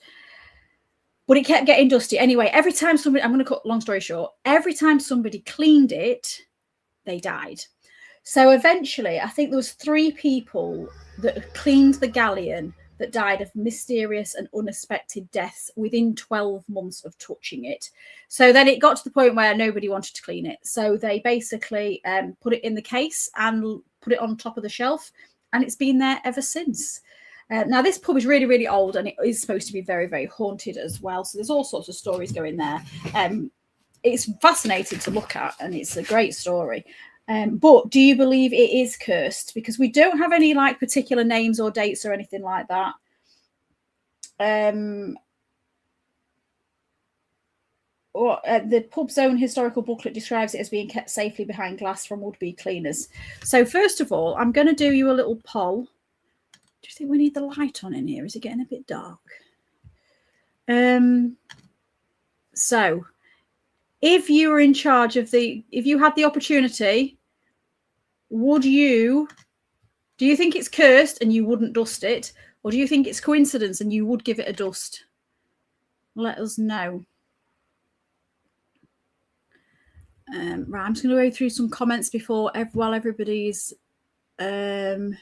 But it kept getting dusty. Anyway, every time somebody, I'm going to cut long story short, every time somebody cleaned it, they died. So eventually, I think there was 3 people that cleaned the galleon that died of mysterious and unexpected deaths within 12 months of touching it. So then it got to the point where nobody wanted to clean it. So they basically put it in the case and put it on top of the shelf, and it's been there ever since. Now, this pub is really, really old, and it is supposed to be very, very haunted as well. So there's all sorts of stories going there. It's fascinating to look at, and it's a great story. But do you believe it is cursed? Because we don't have any like particular names or dates or anything like that. The pub's own historical booklet describes it as being kept safely behind glass from would-be cleaners. So first of all, I'm going to do you a little poll. Do you think we need the light on in here? Is it getting a bit dark? So if you were in charge of if you had the opportunity, do you think it's cursed and you wouldn't dust it? Or do you think it's coincidence and you would give it a dust? Let us know. Right, I'm just going to go through some comments while everybody's doing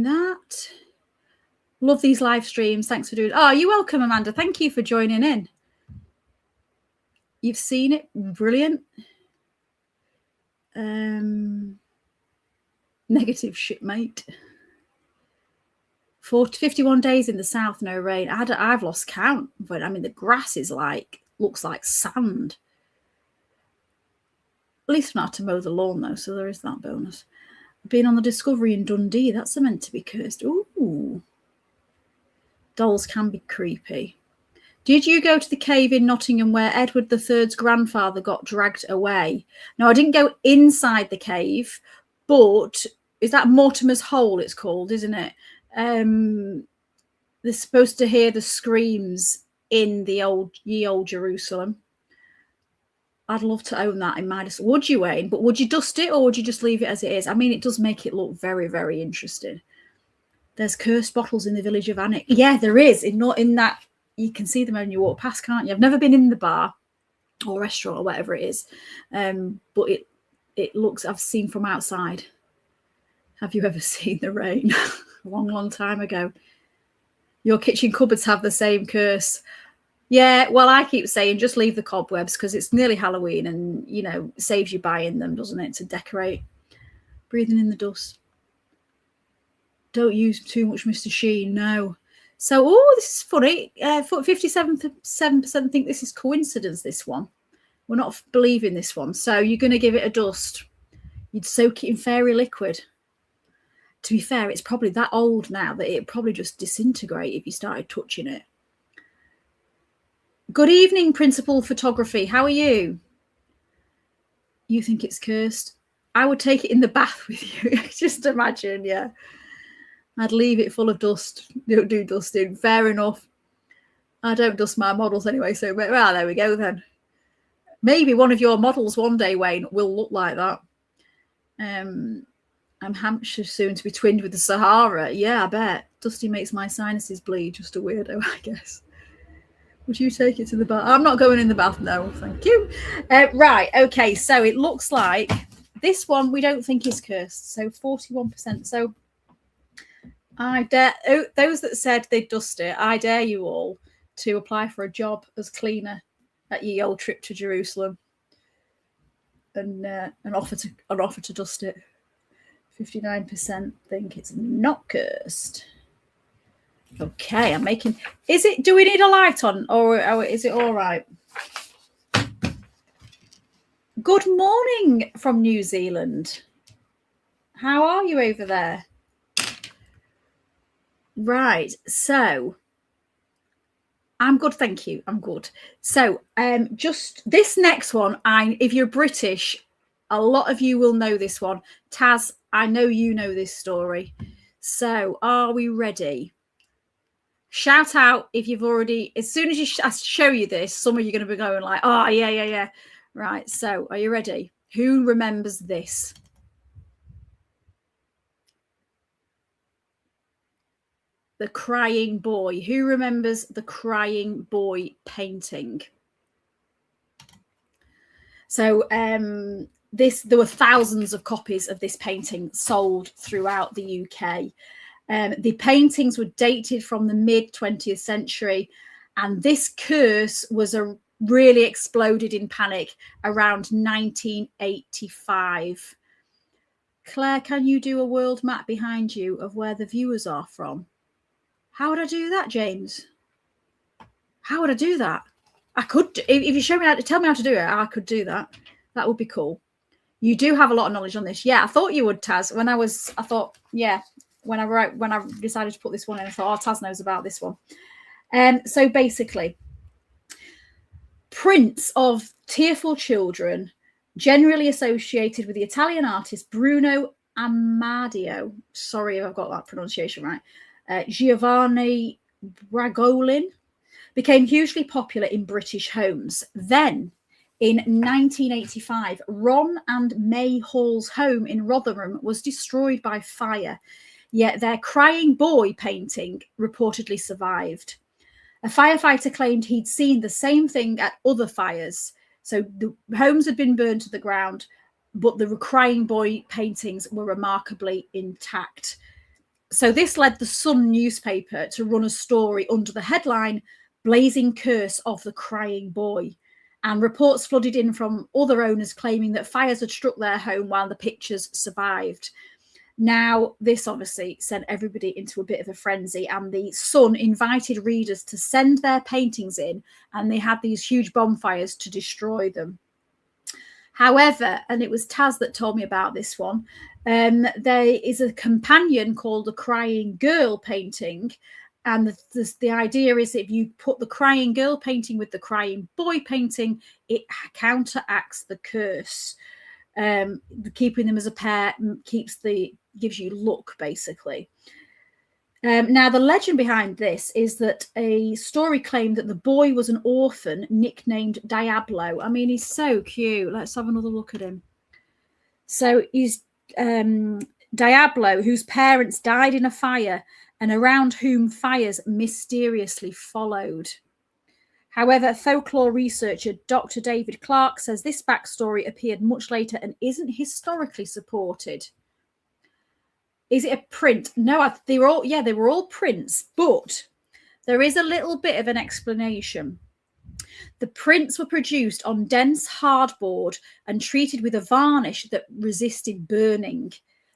that. Love these live streams. Thanks for doing. Oh, you're welcome, Amanda. Thank you for joining in. You've seen it. Brilliant. Negative shipmate. 51 days in the south, no rain. I've lost count, but I mean the grass is looks like sand. At least not to mow the lawn though, so there is that bonus. Being on the Discovery in Dundee, that's meant to be cursed. Ooh. Dolls can be creepy. Did you go to the cave in Nottingham where Edward III's grandfather got dragged away? No, I didn't go inside the cave, but is that Mortimer's Hole it's called, isn't it? They're supposed to hear the screams in the old Jerusalem. I'd love to own that in my... Would you, Wayne? But would you dust it or would you just leave it as it is? I mean, it does make it look very, very interesting. There's cursed bottles in the village of Alnwick. Yeah, there is. In that... You can see them when you walk past, can't you? I've never been in the bar or restaurant or whatever it is. But it looks... I've seen from outside. Have you ever seen the rain? A long, long time ago. Your kitchen cupboards have the same curse. Yeah, well, I keep saying just leave the cobwebs because it's nearly Halloween and, you know, it saves you buying them, doesn't it, to decorate. Breathing in the dust. Don't use too much Mr. Sheen, no. So, this is funny. 57% think this is coincidence, this one. We're not believing this one. So you're going to give it a dust. You'd soak it in fairy liquid. To be fair, it's probably that old now that it'd probably just disintegrate if you started touching it. Good evening, Principal Photography. How are you? You think it's cursed? I would take it in the bath with you. Just imagine, yeah. I'd leave it full of dust. Don't do dusting. Fair enough. I don't dust my models anyway, so well, there we go then. Maybe one of your models one day, Wayne, will look like that. I'm Hampshire soon to be twinned with the Sahara. Yeah, I bet. Dusty makes my sinuses bleed. Just a weirdo, I guess. Would you take it to the bath? I'm not going in the bath, no, thank you. Right, okay, so it looks like this one we don't think is cursed, so 41%. So I dare, those that said they'd dust it, I dare you all to apply for a job as cleaner at your old trip to Jerusalem and offer to dust it. 59% think it's not cursed. Okay, I'm making... do we need a light on or is it all right? Good morning from New Zealand. How are you over there? Right, so I'm good, thank you. I'm good. So just this next one, if you're British, a lot of you will know this one. Taz, I know you know this story. So are we ready? Shout out if you've already, as soon as I show you this, some of you are going to be going like, oh, yeah. Right, so are you ready? Who remembers this? The Crying Boy. Who remembers the Crying Boy painting? So there were thousands of copies of this painting sold throughout the UK. The paintings were dated from the mid 20th century, and this curse was really exploded in panic around 1985. Claire, can you do a world map behind you of where the viewers are from? How would I do that, James? How would I do that? I could, if you show me how to tell me how to do it, I could do that. That would be cool. You do have a lot of knowledge on this. Yeah, I thought you would, Taz. When I decided to put this one in, I thought, oh, Taz knows about this one. So basically, prints of tearful children generally associated with the Italian artist Bruno Amadeo. Sorry if I've got that pronunciation right. Giovanni Bragolin became hugely popular in British homes. Then, in 1985, Ron and May Hall's home in Rotherham was destroyed by fire, yet their Crying Boy painting reportedly survived. A firefighter claimed he'd seen the same thing at other fires. So the homes had been burned to the ground, but the Crying Boy paintings were remarkably intact. So this led the Sun newspaper to run a story under the headline, Blazing Curse of the Crying Boy. And reports flooded in from other owners claiming that fires had struck their home while the pictures survived. Now, this obviously sent everybody into a bit of a frenzy, and the Sun invited readers to send their paintings in, and they had these huge bonfires to destroy them. However, and it was Taz that told me about this one, there is a companion called the Crying Girl painting, and the idea is if you put the Crying Girl painting with the Crying Boy painting, it counteracts the curse. Keeping them as a pair gives you luck, basically. Now, the legend behind this is that a story claimed that the boy was an orphan nicknamed Diablo. I mean, he's so cute. Let's have another look at him. So he's Diablo, whose parents died in a fire and around whom fires mysteriously followed. However, folklore researcher Dr. David Clark says this backstory appeared much later and isn't historically supported. Is it a print? No, they were all prints, but there is a little bit of an explanation. The prints were produced on dense hardboard and treated with a varnish that resisted burning.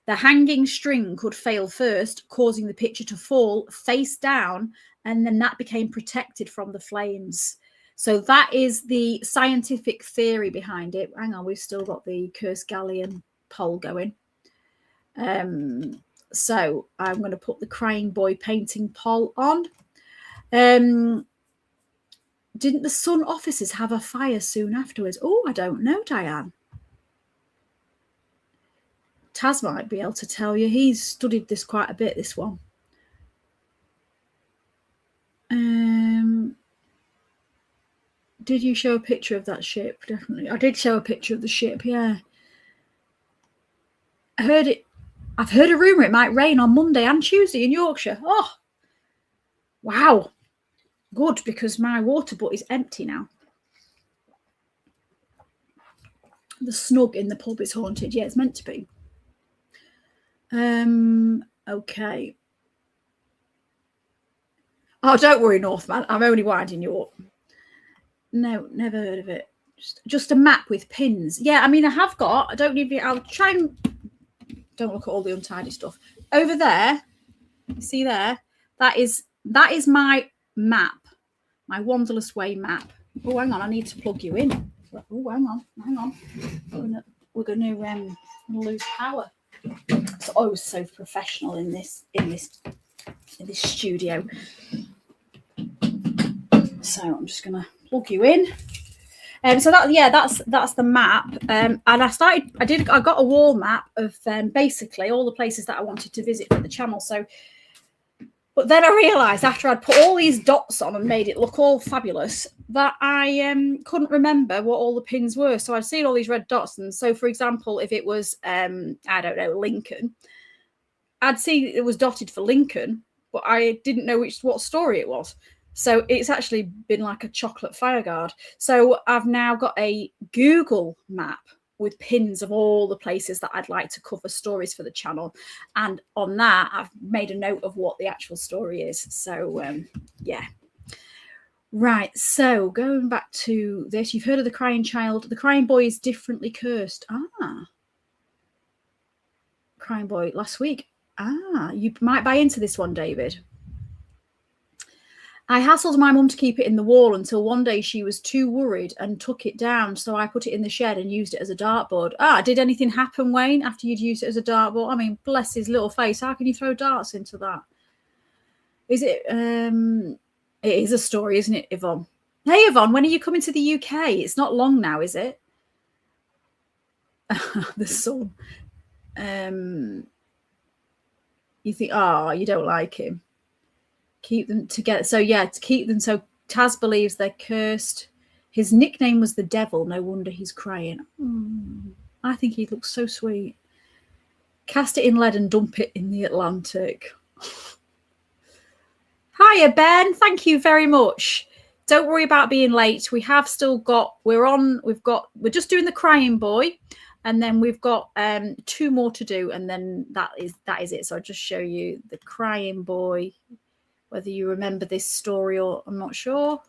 The hanging string could fail first, causing the picture to fall face down, and then that became protected from the flames. So that is the scientific theory behind it. Hang on, we've still got the Cursed Galleon poll going. So I'm going to put the Crying Boy painting poll on. Didn't the Sun offices have a fire soon afterwards? Oh, I don't know, Diane. Taz might be able to tell you. He's studied this quite a bit, this one. Did you show a picture of that ship? Definitely. I did show a picture of the ship, yeah. I've heard a rumour it might rain on Monday and Tuesday in Yorkshire. Oh, wow. Good, because my water butt is empty now. The snug in the pub is haunted. Yeah, it's meant to be. Okay. Oh, don't worry, Northman. I'm only winding you up. No, never heard of it. Just a map with pins. Yeah, I mean, I have got. I don't need. I'll try and don't look at all the untidy stuff over there. You see there? That is my map, my Wanderlust Way map. Oh, hang on, I need to plug you in. Oh, hang on. We're gonna lose power. So I was so professional in this studio. So I'm just gonna plug you in. So that's the map. And I got a wall map of basically all the places that I wanted to visit for the channel. So, but then I realised after I'd put all these dots on and made it look all fabulous that I couldn't remember what all the pins were. So I'd seen all these red dots, and so for example, if it was I don't know, Lincoln, I'd see it was dotted for Lincoln. but I didn't know what story it was. So it's actually been like a chocolate fireguard. So I've now got a Google map with pins of all the places that I'd like to cover stories for the channel. And on that, I've made a note of what the actual story is. So, yeah. Right, so going back to this, you've heard of the crying child. The crying boy is differently cursed. Crying boy last week. You might buy into this one, David. I hassled my mum to keep it in the wall until one day she was too worried and took it down. So I put it in the shed and used it as a dartboard. Did anything happen, Wayne, after you'd used it as a dartboard? I mean, bless his little face. How can you throw darts into that? Is it? It is a story, isn't it, Yvonne? Hey, Yvonne, when are you coming to the UK? It's not long now, is it? The sun. You think, you don't like him. Keep them together. So yeah, to keep them. So Taz believes they're cursed. His nickname was the devil. No wonder he's crying. I think he looks so sweet. Cast it in lead and dump it in the Atlantic. Hiya, Ben. Thank you very much. Don't worry about being late. We have still got. We're just doing the crying boy, and then we've got 2 more to do, and then that is it. So I'll just show you the crying boy. Whether you remember this story or I'm not sure.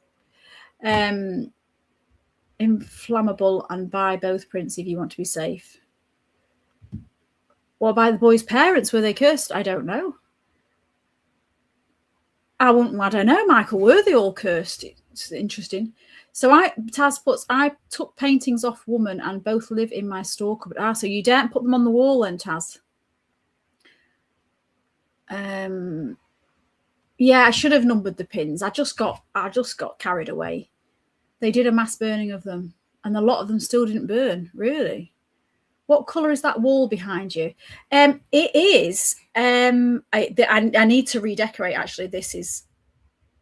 Inflammable and buy both prints if you want to be safe. Well, by the boy's parents, were they cursed? I don't know. I don't know, Michael. Were they all cursed? It's interesting. So Taz puts, I took paintings off woman and both live in my store cupboard. So you daren't put them on the wall then, Taz? Yeah, I should have numbered the pins. I just got carried away. They did a mass burning of them, and a lot of them still didn't burn. Really? What colour is that wall behind you? It is. I need to redecorate. Actually, this is.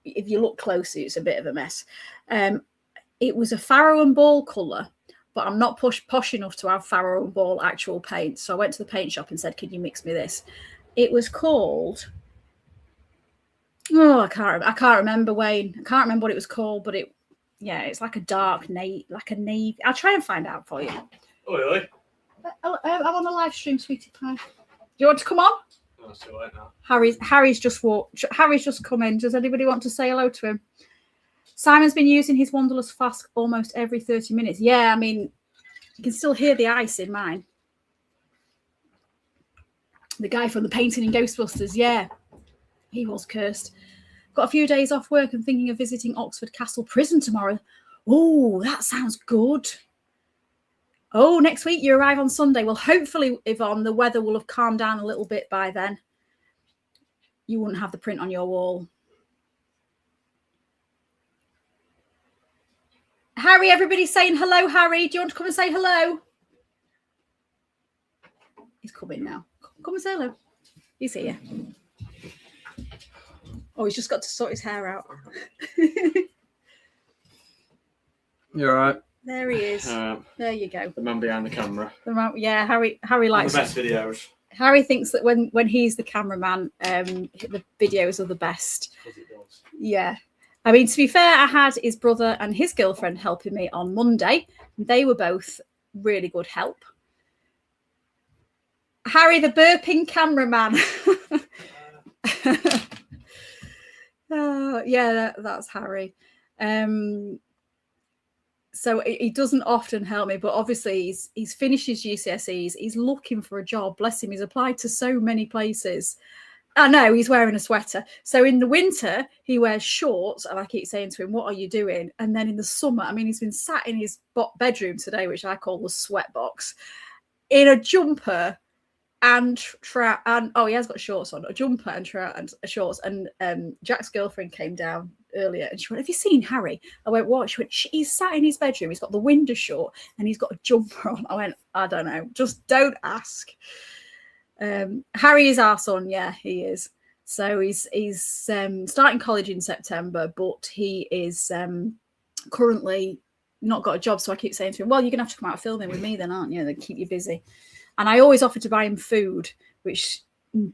If you look closely, it's a bit of a mess. It was a Farrow and Ball colour, but I'm not posh enough to have Farrow and Ball actual paint. So I went to the paint shop and said, "Can you mix me this?" It was called. I can't remember, Wayne. I can't remember what it was called, but it's like a dark navy, like a navy. I'll try and find out for you. Oh, really? I'm on a live stream, sweetie pie. Do you want to come on? No, it's too late now. Harry's just come in. Does anybody want to say hello to him? Simon's been using his Wanderlust flask almost every 30 minutes. Yeah, I mean, you can still hear the ice in mine. The guy from the painting in Ghostbusters, yeah. He was cursed. Got a few days off work and thinking of visiting Oxford Castle Prison tomorrow. Oh, that sounds good. Oh, next week you arrive on Sunday. Well, hopefully, Yvonne, the weather will have calmed down a little bit by then. You wouldn't have the print on your wall. Harry, everybody's saying hello, Harry. Do you want to come and say hello? He's coming now. Come and say hello. He's here. Oh, he's just got to sort his hair out. You're right. There he is. There you go. The man behind the camera. Yeah, Harry likes the best videos. Harry thinks that when he's the cameraman, the videos are the best. Because it does. Yeah. I mean, to be fair, I had his brother and his girlfriend helping me on Monday. They were both really good help. Harry, the burping cameraman. Yeah, that's Harry. So he doesn't often help me, but obviously he's finished his GCSEs. He's looking for a job. Bless him. He's applied to so many places. I know he's wearing a sweater. So in the winter, he wears shorts. And I keep saying to him, "What are you doing?" And then in the summer, I mean, he's been sat in his bedroom today, which I call the sweat box, in a jumper and he has got shorts on, a jumper and shorts. And Jack's girlfriend came down earlier and she went, "Have you seen Harry?" I went, "What?" She went, "He's sat in his bedroom. He's got the window shut and he's got a jumper on." I went, "I don't know. Just don't ask." Harry is our son. Yeah, he is. So he's starting college in September, but he is currently not got a job. So I keep saying to him, "Well, you're gonna have to come out filming with me then, aren't you? They keep you busy." And I always offer to buy him food, which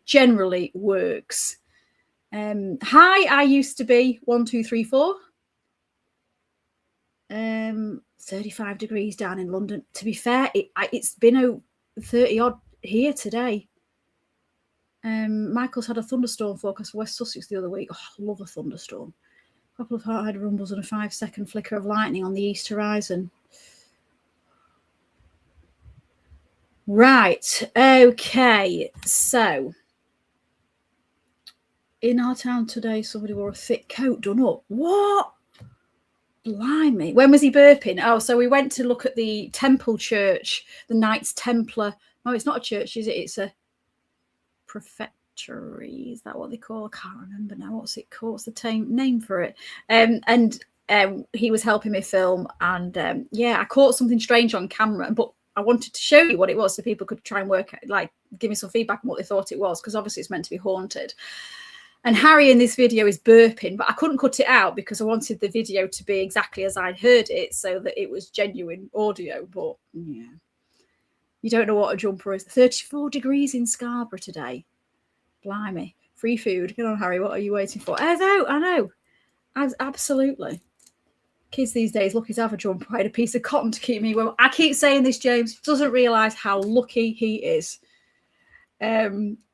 generally works. Hi, I used to be 1, 2, 3, 4. 35 degrees down in London. To be fair, it's been 30 odd here today. Michael's had a thunderstorm forecast for West Sussex the other week. Oh, I love a thunderstorm. A couple of hard rumbles and a 5-second flicker of lightning on the east horizon. Right. Okay. So, in our town today, somebody wore a thick coat done up. What? Blimey. When was he burping? Oh, so we went to look at the Temple Church, the Knights Templar. No, it's not a church, is it? It's a prefectory. Is that what they call? I can't remember now. What's it called? What's the name for it? And he was helping me film. And yeah, I caught something strange on camera, but I wanted to show you what it was so people could try and work out, like, give me some feedback on what they thought it was, because obviously it's meant to be haunted. And Harry in this video is burping, but I couldn't cut it out because I wanted the video to be exactly as I'd heard it so that it was genuine audio. But yeah, you don't know what a jumper is. 34 degrees in Scarborough today. Blimey. Free food. Get on, Harry. What are you waiting for? I know. Absolutely. Kids these days lucky to have a jumper. I had a piece of cotton to keep me warm. I keep saying this, James doesn't realise how lucky he is.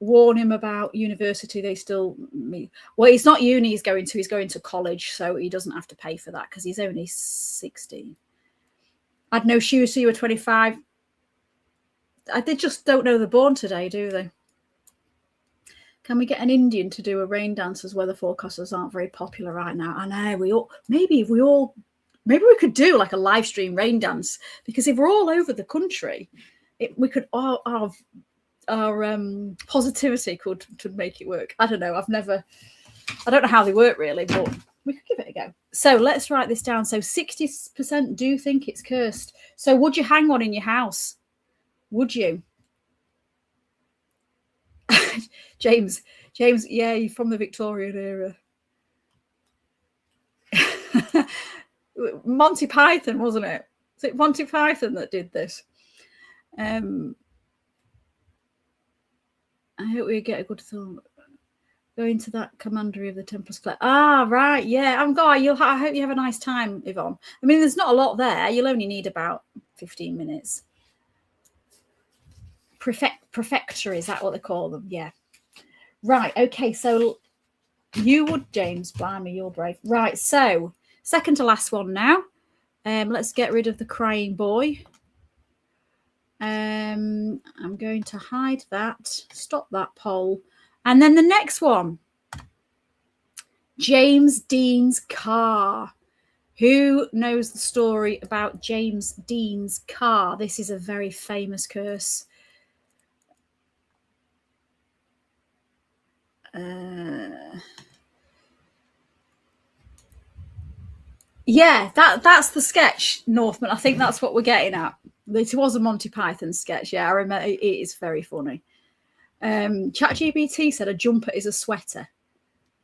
Warn him about university. They still meet. Well, it's not uni he's going to college, so he doesn't have to pay for that because he's only 16. I'd no shoes, so you were 25. They just don't know they're born today, do they? Can we get an Indian to do a rain dance as weather forecasters aren't very popular right now? I know maybe we could do like a live stream rain dance, because if we're all over the country, we could our positivity could make it work. I don't know. I don't know how they work really, but we could give it a go. So let's write this down. So 60% do think it's cursed. So would you hang one in your house? Would you? James, yeah, you're from the Victorian era. Monty Python, wasn't it? Was it Monty Python that did this? I hope we get a good film. Go into that commandery of the Templars. Ah, right, yeah. I hope you have a nice time, Yvonne. I mean, there's not a lot there. You'll only need about 15 minutes. Prefectory, is that what they call them? Yeah. Right, okay, so you would, James. Blimey, you're brave. Right, so second to last one now. Let's get rid of the crying boy. I'm going to hide that, stop that poll. And then the next one, James Dean's car. Who knows the story about James Dean's car? This is a very famous curse. Yeah, that's the sketch, Northman. I think that's what we're getting at. It was a Monty Python sketch. Yeah, I remember. It is very funny. ChatGPT said a jumper is a sweater.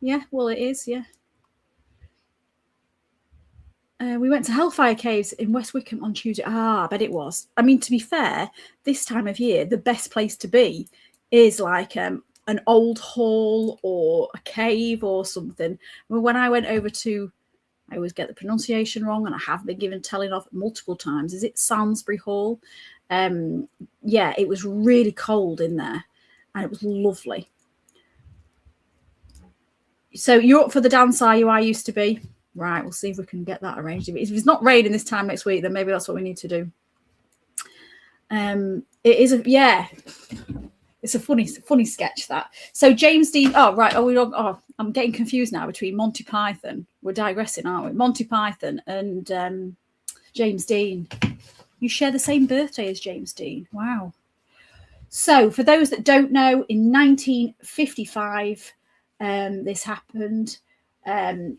Yeah, well, it is. Yeah. We went to Hellfire Caves in West Wickham on Tuesday. I bet it was. I mean, to be fair, this time of year, the best place to be is like an old hall or a cave or something. When I went over to, I always get the pronunciation wrong, and I have been given telling off multiple times. Is it Salisbury Hall? Yeah, it was really cold in there, and it was lovely. So you're up for the dance, are you? I used to be. Right, we'll see if we can get that arranged. If it's not raining this time next week, then maybe that's what we need to do. It is it's a funny sketch, that. So James Dean. Oh right. I'm getting confused now between Monty Python. We're digressing, aren't we? Monty Python and James Dean. You share the same birthday as James Dean. Wow. So for those that don't know, in 1955, this happened. It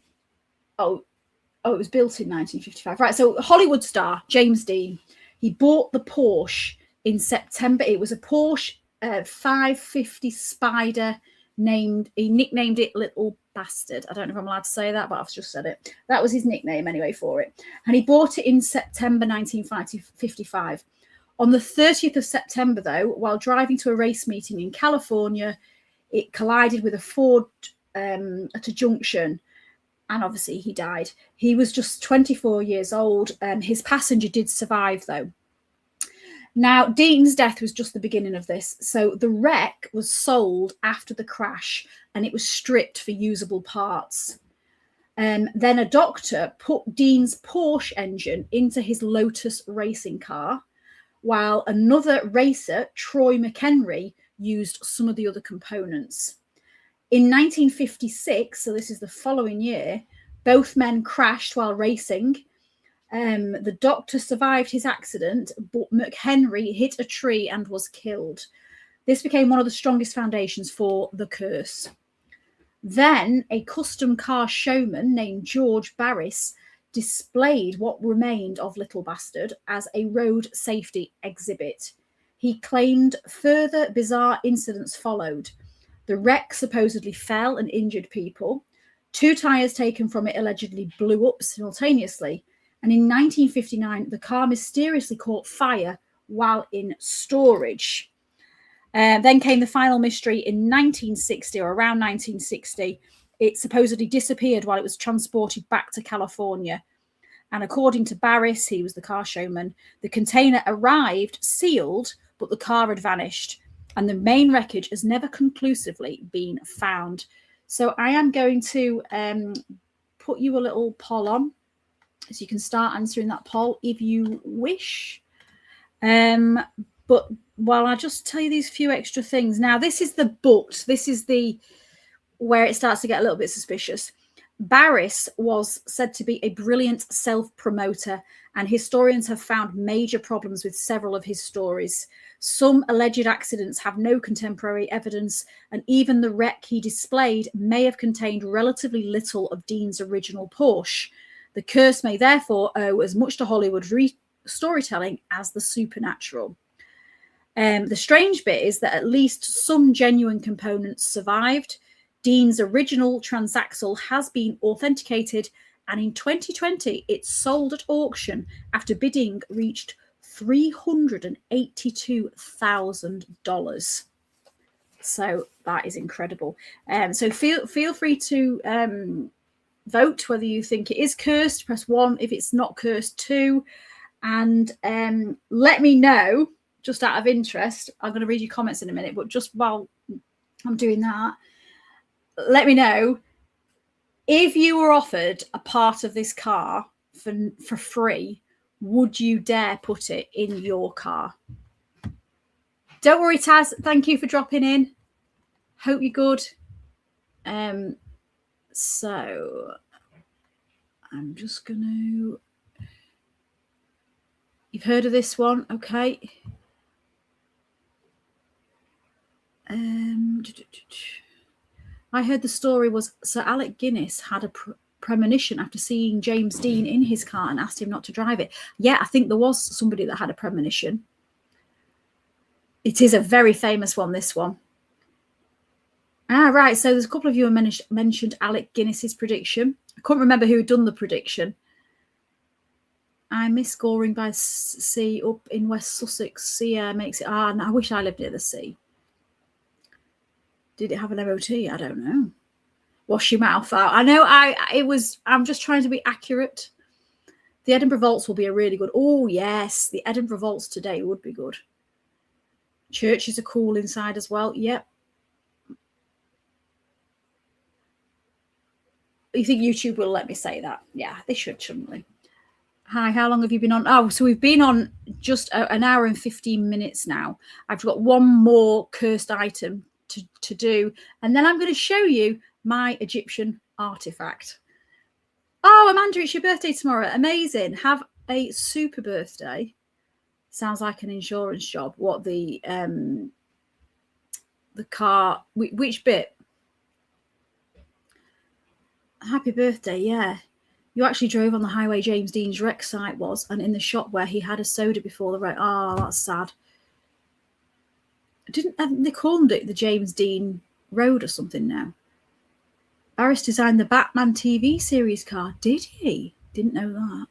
was built in 1955. Right, so Hollywood star James Dean, he bought the Porsche in September. It was a Porsche 550 Spider. He nicknamed it Little Bastard. I don't know if I'm allowed to say that, but I've just said it. That was his nickname anyway for it. And he bought it in September 1955. On the 30th of September, though, while driving to a race meeting in California, it collided with a Ford at a junction, and obviously he died. He was just 24 years old. His passenger did survive, though. Now, Dean's death was just the beginning of this. So the wreck was sold after the crash, and it was stripped for usable parts. Then a doctor put Dean's Porsche engine into his Lotus racing car, while another racer, Troy McHenry, used some of the other components. In 1956, so this is the following year, both men crashed while racing. The doctor survived his accident, but McHenry hit a tree and was killed. This became one of the strongest foundations for the curse. Then a custom car showman named George Barris displayed what remained of Little Bastard as a road safety exhibit. He claimed further bizarre incidents followed. The wreck supposedly fell and injured people. 2 tyres taken from it allegedly blew up simultaneously. And in 1959, the car mysteriously caught fire while in storage. Then came the final mystery in 1960, or around 1960. It supposedly disappeared while it was transported back to California. And according to Barris, he was the car showman, the container arrived sealed, but the car had vanished. And the main wreckage has never conclusively been found. So I am going to put you a little poll on, so you can start answering that poll if you wish. But while I just tell you these few extra things. Now, this is the booked. This is the where it starts to get a little bit suspicious. Barris was said to be a brilliant self-promoter, and historians have found major problems with several of his stories. Some alleged accidents have no contemporary evidence, and even the wreck he displayed may have contained relatively little of Dean's original Porsche. The curse may therefore owe as much to Hollywood storytelling as the supernatural. The strange bit is that at least some genuine components survived. Dean's original transaxle has been authenticated, and in 2020 it sold at auction after bidding reached $382,000. So that is incredible. So feel free to vote whether you think it is cursed. Press 1 if it's not cursed, 2, and let me know, just out of interest. I'm going to read your comments in a minute, but just while I'm doing that, let me know if you were offered a part of this car for free, would you dare put it in your car? Don't worry, Taz. Thank you for dropping in. Hope you're good. So I'm just going to... You've heard of this one? Okay. I heard the story was Sir Alec Guinness had a premonition after seeing James Dean in his car and asked him not to drive it. Yeah, I think there was somebody that had a premonition. It is a very famous one, this one. Right, so there's a couple of you who mentioned Alec Guinness's prediction. I couldn't remember who had done the prediction. I miss Goring by sea up in West Sussex. Sea air makes it... I wish I lived near the sea. Did it have an MOT? I don't know. Wash your mouth out. I know I'm just trying to be accurate. The Edinburgh Vaults will be a really good... Oh, yes. The Edinburgh Vaults today would be good. Churches are cool inside as well. Yep. You think YouTube will let me say that? Yeah, they should, shouldn't they? Hi, how long have you been on? Oh, so we've been on just an hour and 15 minutes now. I've got one more cursed item to do, and then I'm going to show you my Egyptian artifact. Oh, Amanda, it's your birthday tomorrow. Amazing. Have a super birthday. Sounds like an insurance job. What the car, which bit? Happy birthday, yeah. You actually drove on the highway James Dean's wreck site was, and in the shop where he had a soda before the wreck. Oh, that's sad. Haven't they called it the James Dean Road or something now? Barris designed the Batman TV series car. Did he? Didn't know that.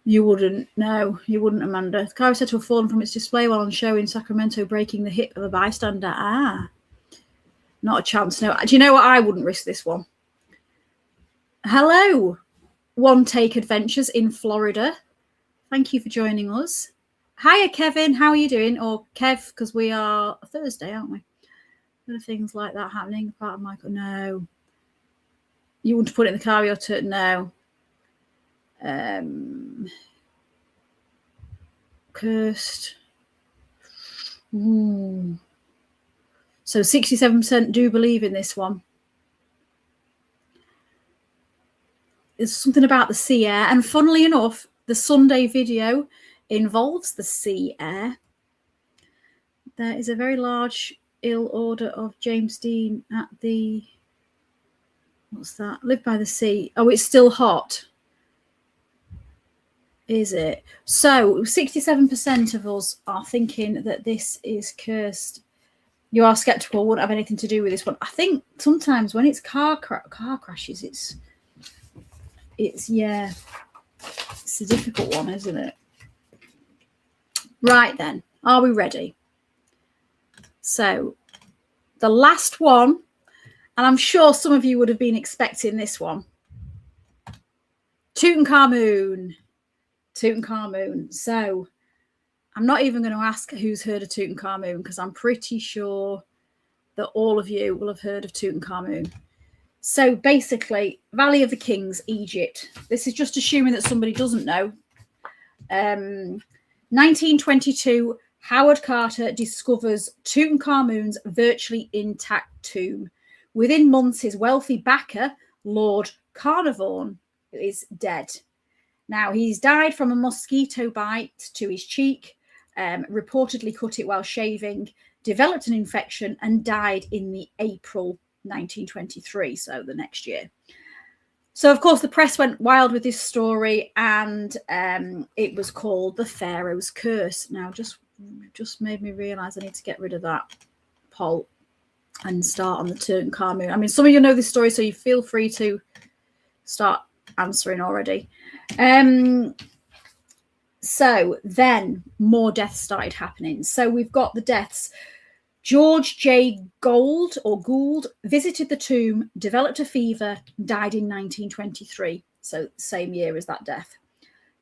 You wouldn't. No, you wouldn't, Amanda. The car is said to have fallen from its display while on show in Sacramento, breaking the hip of a bystander. Not a chance. No. Do you know what? I wouldn't risk this one. Hello, One Take Adventures in Florida. Thank you for joining us. Hiya, Kevin. How are you doing? Or Kev, because we are Thursday, aren't we? There are things like that happening. Part of Michael. No. You want to put it in the car? No. Cursed. So 67% do believe in this one. There's something about the sea air, and funnily enough, the Sunday video involves the sea air. There is a very large ill order of James Dean at the, what's that? Live by the Sea. Oh, it's still hot. Is it? So 67% of us are thinking that this is cursed. You are skeptical, wouldn't have anything to do with this one. I think sometimes when it's car crashes, it's a difficult one, isn't it? Right then, are we ready? So the last one, and I'm sure some of you would have been expecting this one. Tutankhamun. So I'm not even going to ask who's heard of Tutankhamun, because I'm pretty sure that all of you will have heard of Tutankhamun. So basically, Valley of the Kings, Egypt. This is just assuming that somebody doesn't know. 1922, Howard Carter discovers Tutankhamun's virtually intact tomb. Within months, his wealthy backer, Lord Carnarvon, is dead. Now, he's died from a mosquito bite to his cheek, reportedly cut it while shaving, developed an infection, and died in the April 1923, so the next year. So, of course, the press went wild with this story, and it was called the Pharaoh's Curse. Now, just made me realise I need to get rid of that poll and start on the Tutankhamun. I mean, some of you know this story, so you feel free to start answering already. So then more deaths started happening. So we've got the deaths. George J. Gould visited the tomb, developed a fever, died in 1923. So same year as that death.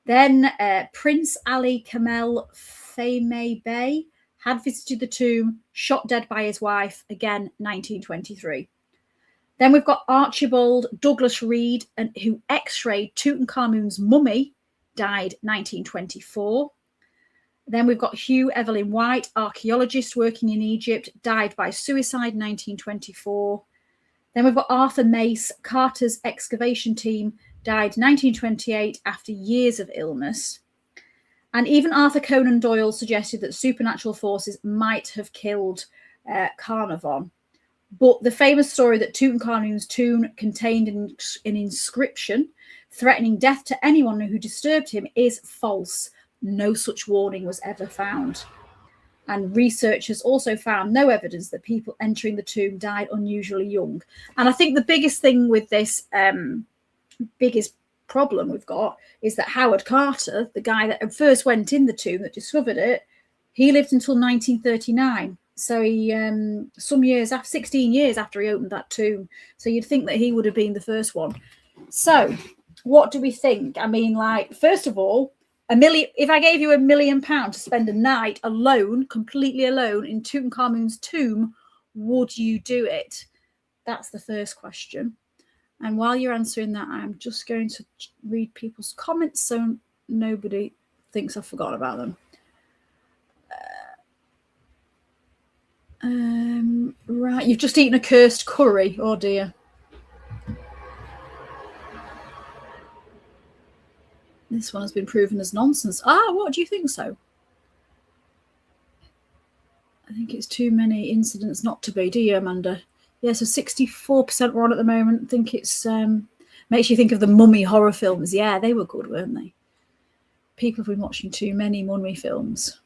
Then Prince Ali Kamel Fahmy Bey had visited the tomb, shot dead by his wife, again 1923. Then we've got Archibald Douglas Reed, who x-rayed Tutankhamun's mummy, died 1924. Then we've got Hugh Evelyn White, archaeologist working in Egypt, died by suicide 1924. Then we've got Arthur Mace, Carter's excavation team, died 1928 after years of illness. And even Arthur Conan Doyle suggested that supernatural forces might have killed Carnarvon. But the famous story that Tutankhamun's tomb contained an inscription threatening death to anyone who disturbed him is false. No such warning was ever found. And researchers also found no evidence that people entering the tomb died unusually young. And I think the biggest thing with this, biggest problem we've got, is that Howard Carter, the guy that first went in the tomb, that discovered it, he lived until 1939. So he, 16 years after he opened that tomb. So you'd think that he would have been the first one. So what do we think? I mean, like, first of all, if I gave you £1 million to spend a night alone, completely alone in Tutankhamun's tomb, would you do it? That's the first question. And while you're answering that, I'm just going to read people's comments so nobody thinks I've forgotten about them. Right, you've just eaten a cursed curry. Oh dear. This one has been proven as nonsense. What do you think so? I think it's too many incidents not to be, do you, Amanda? Yeah, so 64% we're on at the moment. I think it's makes you think of the Mummy horror films. Yeah, they were good, weren't they? People have been watching too many Mummy films.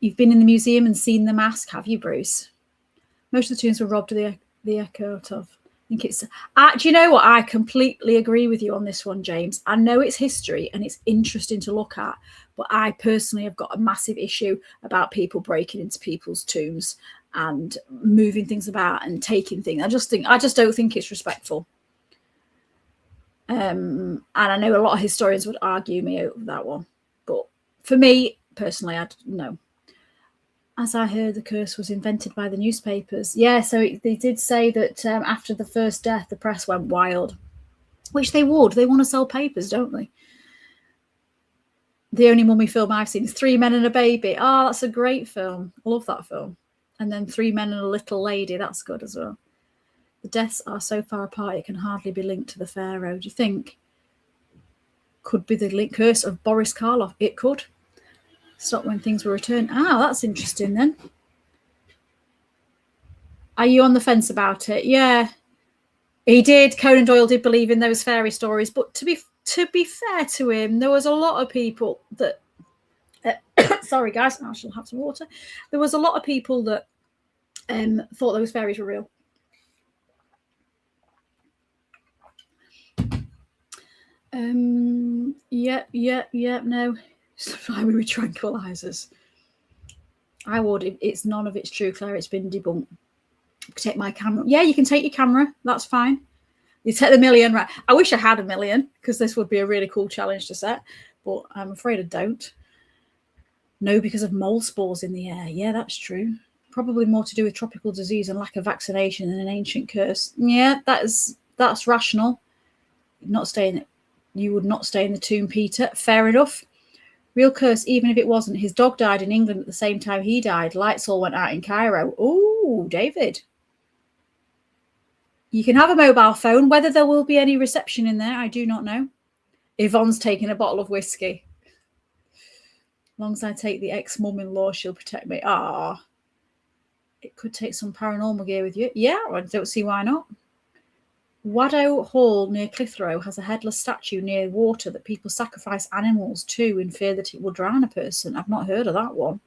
You've been in the museum and seen the mask, have you, Bruce? Most of the tombs were robbed of the echo of. think it's. Do you know what? I completely agree with you on this one, James. I know it's history and it's interesting to look at, but I personally have got a massive issue about people breaking into people's tombs and moving things about and taking things. I just don't think it's respectful. And I know a lot of historians would argue me over that one, but for me personally, no. As I heard, the curse was invented by the newspapers. Yeah, so they did say that after the first death, the press went wild, which they would. They want to sell papers, don't they? The only mummy film I've seen is Three Men and a Baby. Oh, that's a great film. I love that film. And then Three Men and a Little Lady. That's good as well. The deaths are so far apart, it can hardly be linked to the pharaoh. Do you think? Could be the curse of Boris Karloff. It could. Stop when things were returned. Ah, that's interesting then. Are you on the fence about it? Yeah. He did. Conan Doyle did believe in those fairy stories, but to be fair to him, there was a lot of people that sorry guys, I shall have some water. There was a lot of people that thought those fairies were real. No. Supply me with tranquilizers. I would. It's none of it's true, Claire. It's been debunked. Take my camera. Yeah, you can take your camera. That's fine. You take the million, right? I wish I had a million because this would be a really cool challenge to set, but I'm afraid I don't. No, because of mole spores in the air. Yeah, that's true. Probably more to do with tropical disease and lack of vaccination than an ancient curse. Yeah, that's rational. You would not stay in the tomb, Peter. Fair enough. Real curse, even if it wasn't. His dog died in England at the same time he died. Lights all went out in Cairo. Oh, David. You can have a mobile phone. Whether there will be any reception in there, I do not know. Yvonne's taking a bottle of whiskey. As long as I take the ex-mum-in-law, she'll protect me. Ah, it could take some paranormal gear with you. Yeah, I don't see why not. Waddow Hall near Clitheroe has a headless statue near water that people sacrifice animals to in fear that it will drown a person. I've not heard of that one.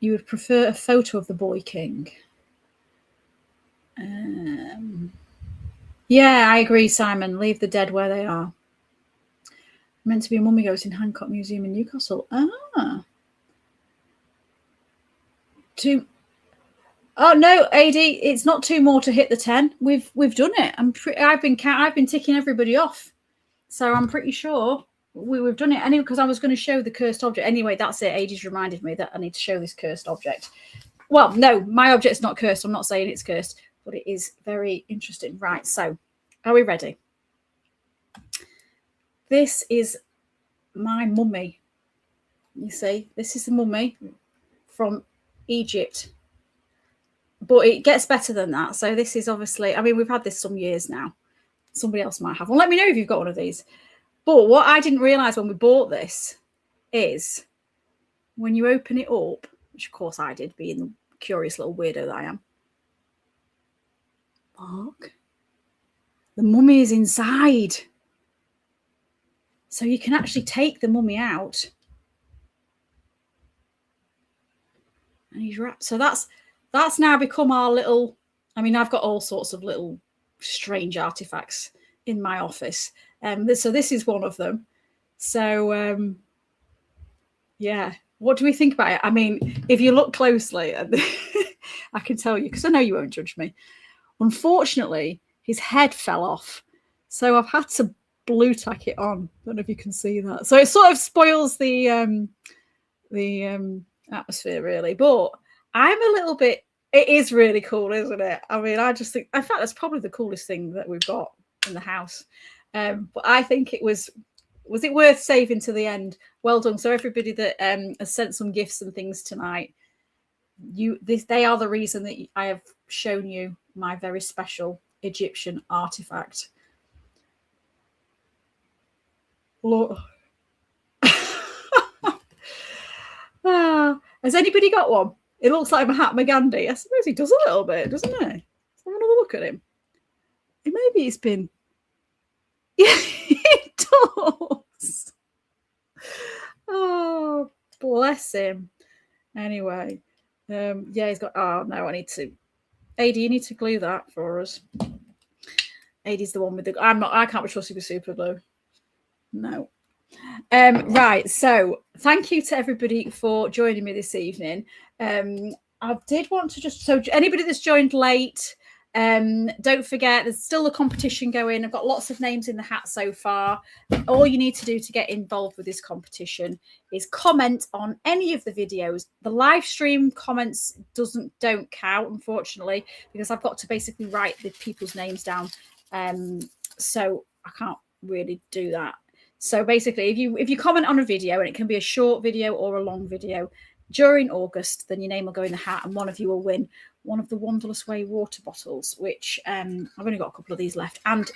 You would prefer a photo of the boy king. Yeah, I agree, Simon. Leave the dead where they are. Meant to be a mummy ghost in Hancock Museum in Newcastle. Ah. Oh no, AD, it's not 2 more to hit the 10. We've done it. I've been ticking everybody off, so I'm pretty sure we've done it. Anyway, because I was going to show the cursed object. Anyway, that's it. AD's reminded me that I need to show this cursed object. Well, no, my object's not cursed. I'm not saying it's cursed, but it is very interesting. Right, so are we ready? This is my mummy. You see, this is the mummy from Egypt. But it gets better than that. So this is obviously, I mean, we've had this some years now. Somebody else might have one. Let me know if you've got one of these. But what I didn't realise when we bought this is when you open it up, which of course I did, being the curious little weirdo that I am. Look, the mummy is inside. So you can actually take the mummy out. And he's wrapped. So that's now become our little, I mean, I've got all sorts of little strange artifacts in my office. So this is one of them. So, yeah, what do we think about it? I mean, if you look closely, I can tell you, because I know you won't judge me. Unfortunately, his head fell off. So I've had to blue tack it on. I don't know if you can see that. So it sort of spoils the atmosphere, really. But I'm a little bit, it is really cool, isn't it? I mean, I just think, in fact, that's probably the coolest thing that we've got in the house. But I think it was it worth saving to the end? Well done. So everybody that has sent some gifts and things tonight, they are the reason that I have shown you my very special Egyptian artifact. Look. Has anybody got one? It looks like Mahatma Gandhi. I suppose he does a little bit, doesn't he? Let's have another look at him. Maybe he's been... Yeah, he does. Oh, bless him. Anyway, yeah, he's got... Oh, no, I need to... AD, you need to glue that for us. AD's the one with the. I can't be trusted with super glue. No. Right. So thank you to everybody for joining me this evening. I did want to just, so anybody that's joined late, don't forget there's still a competition going. I've got lots of names in the hat so far. All you need to do to get involved with this competition is comment on any of the videos. The live stream comments don't count, unfortunately, because I've got to basically write the people's names down. So I can't really do that. So basically, if you comment on a video, and it can be a short video or a long video, during August, then your name will go in the hat, and one of you will win one of the Wanderlust Way water bottles, which I've only got a couple of these left, and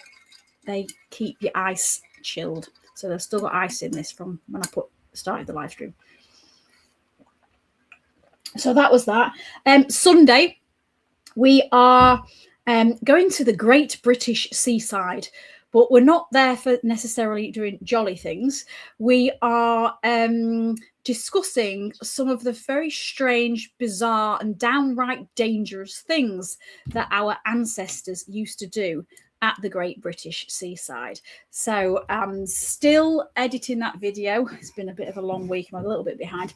they keep your ice chilled. So they've still got ice in this from when I started the live stream. So that was that. Sunday, we are going to the Great British Seaside. But we're not there for necessarily doing jolly things. We are discussing some of the very strange, bizarre, and downright dangerous things that our ancestors used to do at the Great British Seaside. So I'm still editing that video. It's been a bit of a long week. I'm a little bit behind,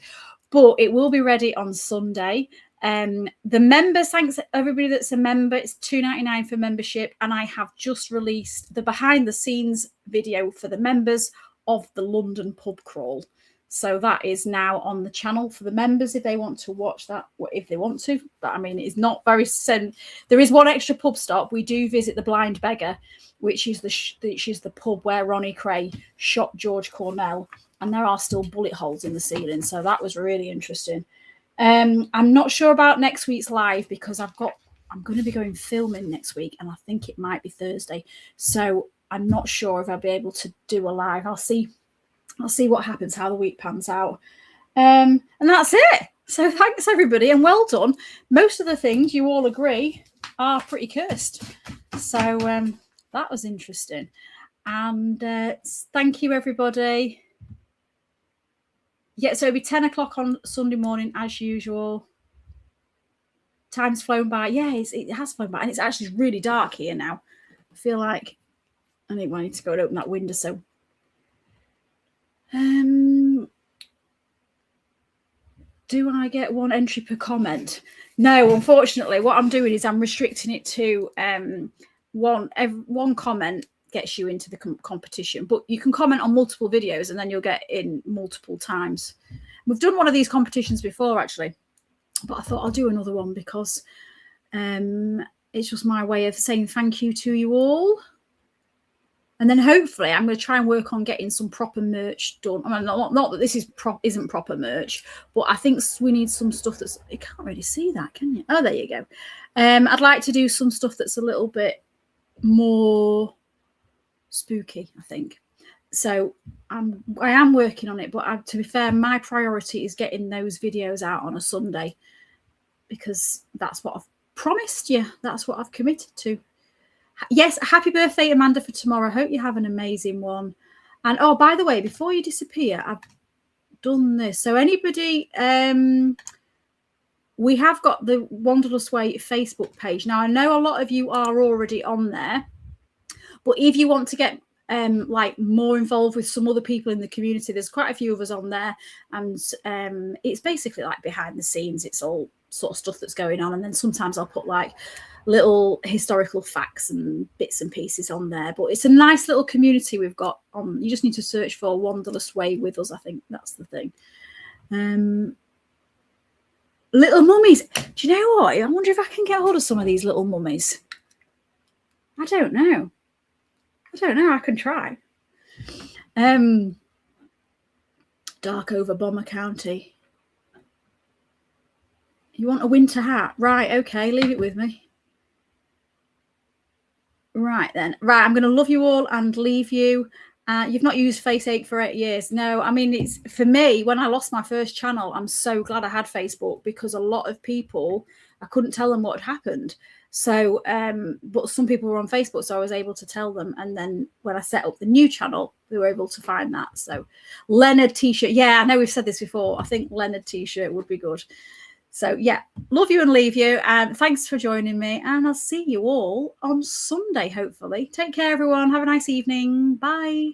but it will be ready on Sunday. The members, thanks everybody that's a member, it's $2.99 for membership, and I have just released the behind the scenes video for the members of the London pub crawl. So that is now on the channel for the members if they want to watch that, if they want to. But I mean, it's not very there is one extra pub stop. We do visit the Blind Beggar, which is the pub where Ronnie Cray shot George Cornell, and there are still bullet holes in the ceiling. So that was really interesting. I'm not sure about next week's live because I'm going to be going filming next week, and I think it might be Thursday. So I'm not sure if I'll be able to do a live. I'll see what happens, how the week pans out. And that's it. So thanks everybody, and well done. Most of the things you all agree are pretty cursed. So that was interesting. And thank you everybody. Yeah, so it'll be 10 o'clock on Sunday morning as usual. Time's flown by. Yeah, it has flown by. And it's actually really dark here now. I feel like I think I need to go and open that window. So do I get one entry per comment? No, unfortunately. What I'm doing is I'm restricting it to one comment gets you into the competition, but you can comment on multiple videos and then you'll get in multiple times. We've done one of these competitions before actually, but I thought I'll do another one because it's just my way of saying thank you to you all. And then hopefully I'm going to try and work on getting some proper merch done. I mean, not that this isn't proper merch, but I think we need some stuff that's, you can't really see that, can you? Oh, there you go. I'd like to do some stuff that's a little bit more spooky, I think. So I am working on it, but to be fair, my priority is getting those videos out on a Sunday because that's what I've promised you. That's what I've committed to. Yes, happy birthday, Amanda, for tomorrow. I hope you have an amazing one. And oh, by the way, before you disappear, I've done this. So anybody, we have got the Wanderlust Way Facebook page. Now, I know a lot of you are already on there, but if you want to get like more involved with some other people in the community, there's quite a few of us on there, and it's basically like behind the scenes. It's all sort of stuff that's going on, and then sometimes I'll put like little historical facts and bits and pieces on there. But it's a nice little community we've got on. You just need to search for Wanderlust Way with us. I think that's the thing. Little mummies. Do you know what? I wonder if I can get hold of some of these little mummies. I don't know. I can try. Darkover, Bomber County. You want a winter hat? Right, okay, leave it with me. Right then. Right, I'm going to love you all and leave you. You've not used Faceache for 8 years. No, I mean, it's for me, when I lost my first channel, I'm so glad I had Facebook because a lot of people, I couldn't tell them what had happened. So, but some people were on Facebook, so I was able to tell them. And then when I set up the new channel, we were able to find that. So Leonard t-shirt. Yeah, I know we've said this before. I think Leonard t-shirt would be good. So yeah, love you and leave you. And thanks for joining me. And I'll see you all on Sunday, hopefully. Take care, everyone. Have a nice evening. Bye.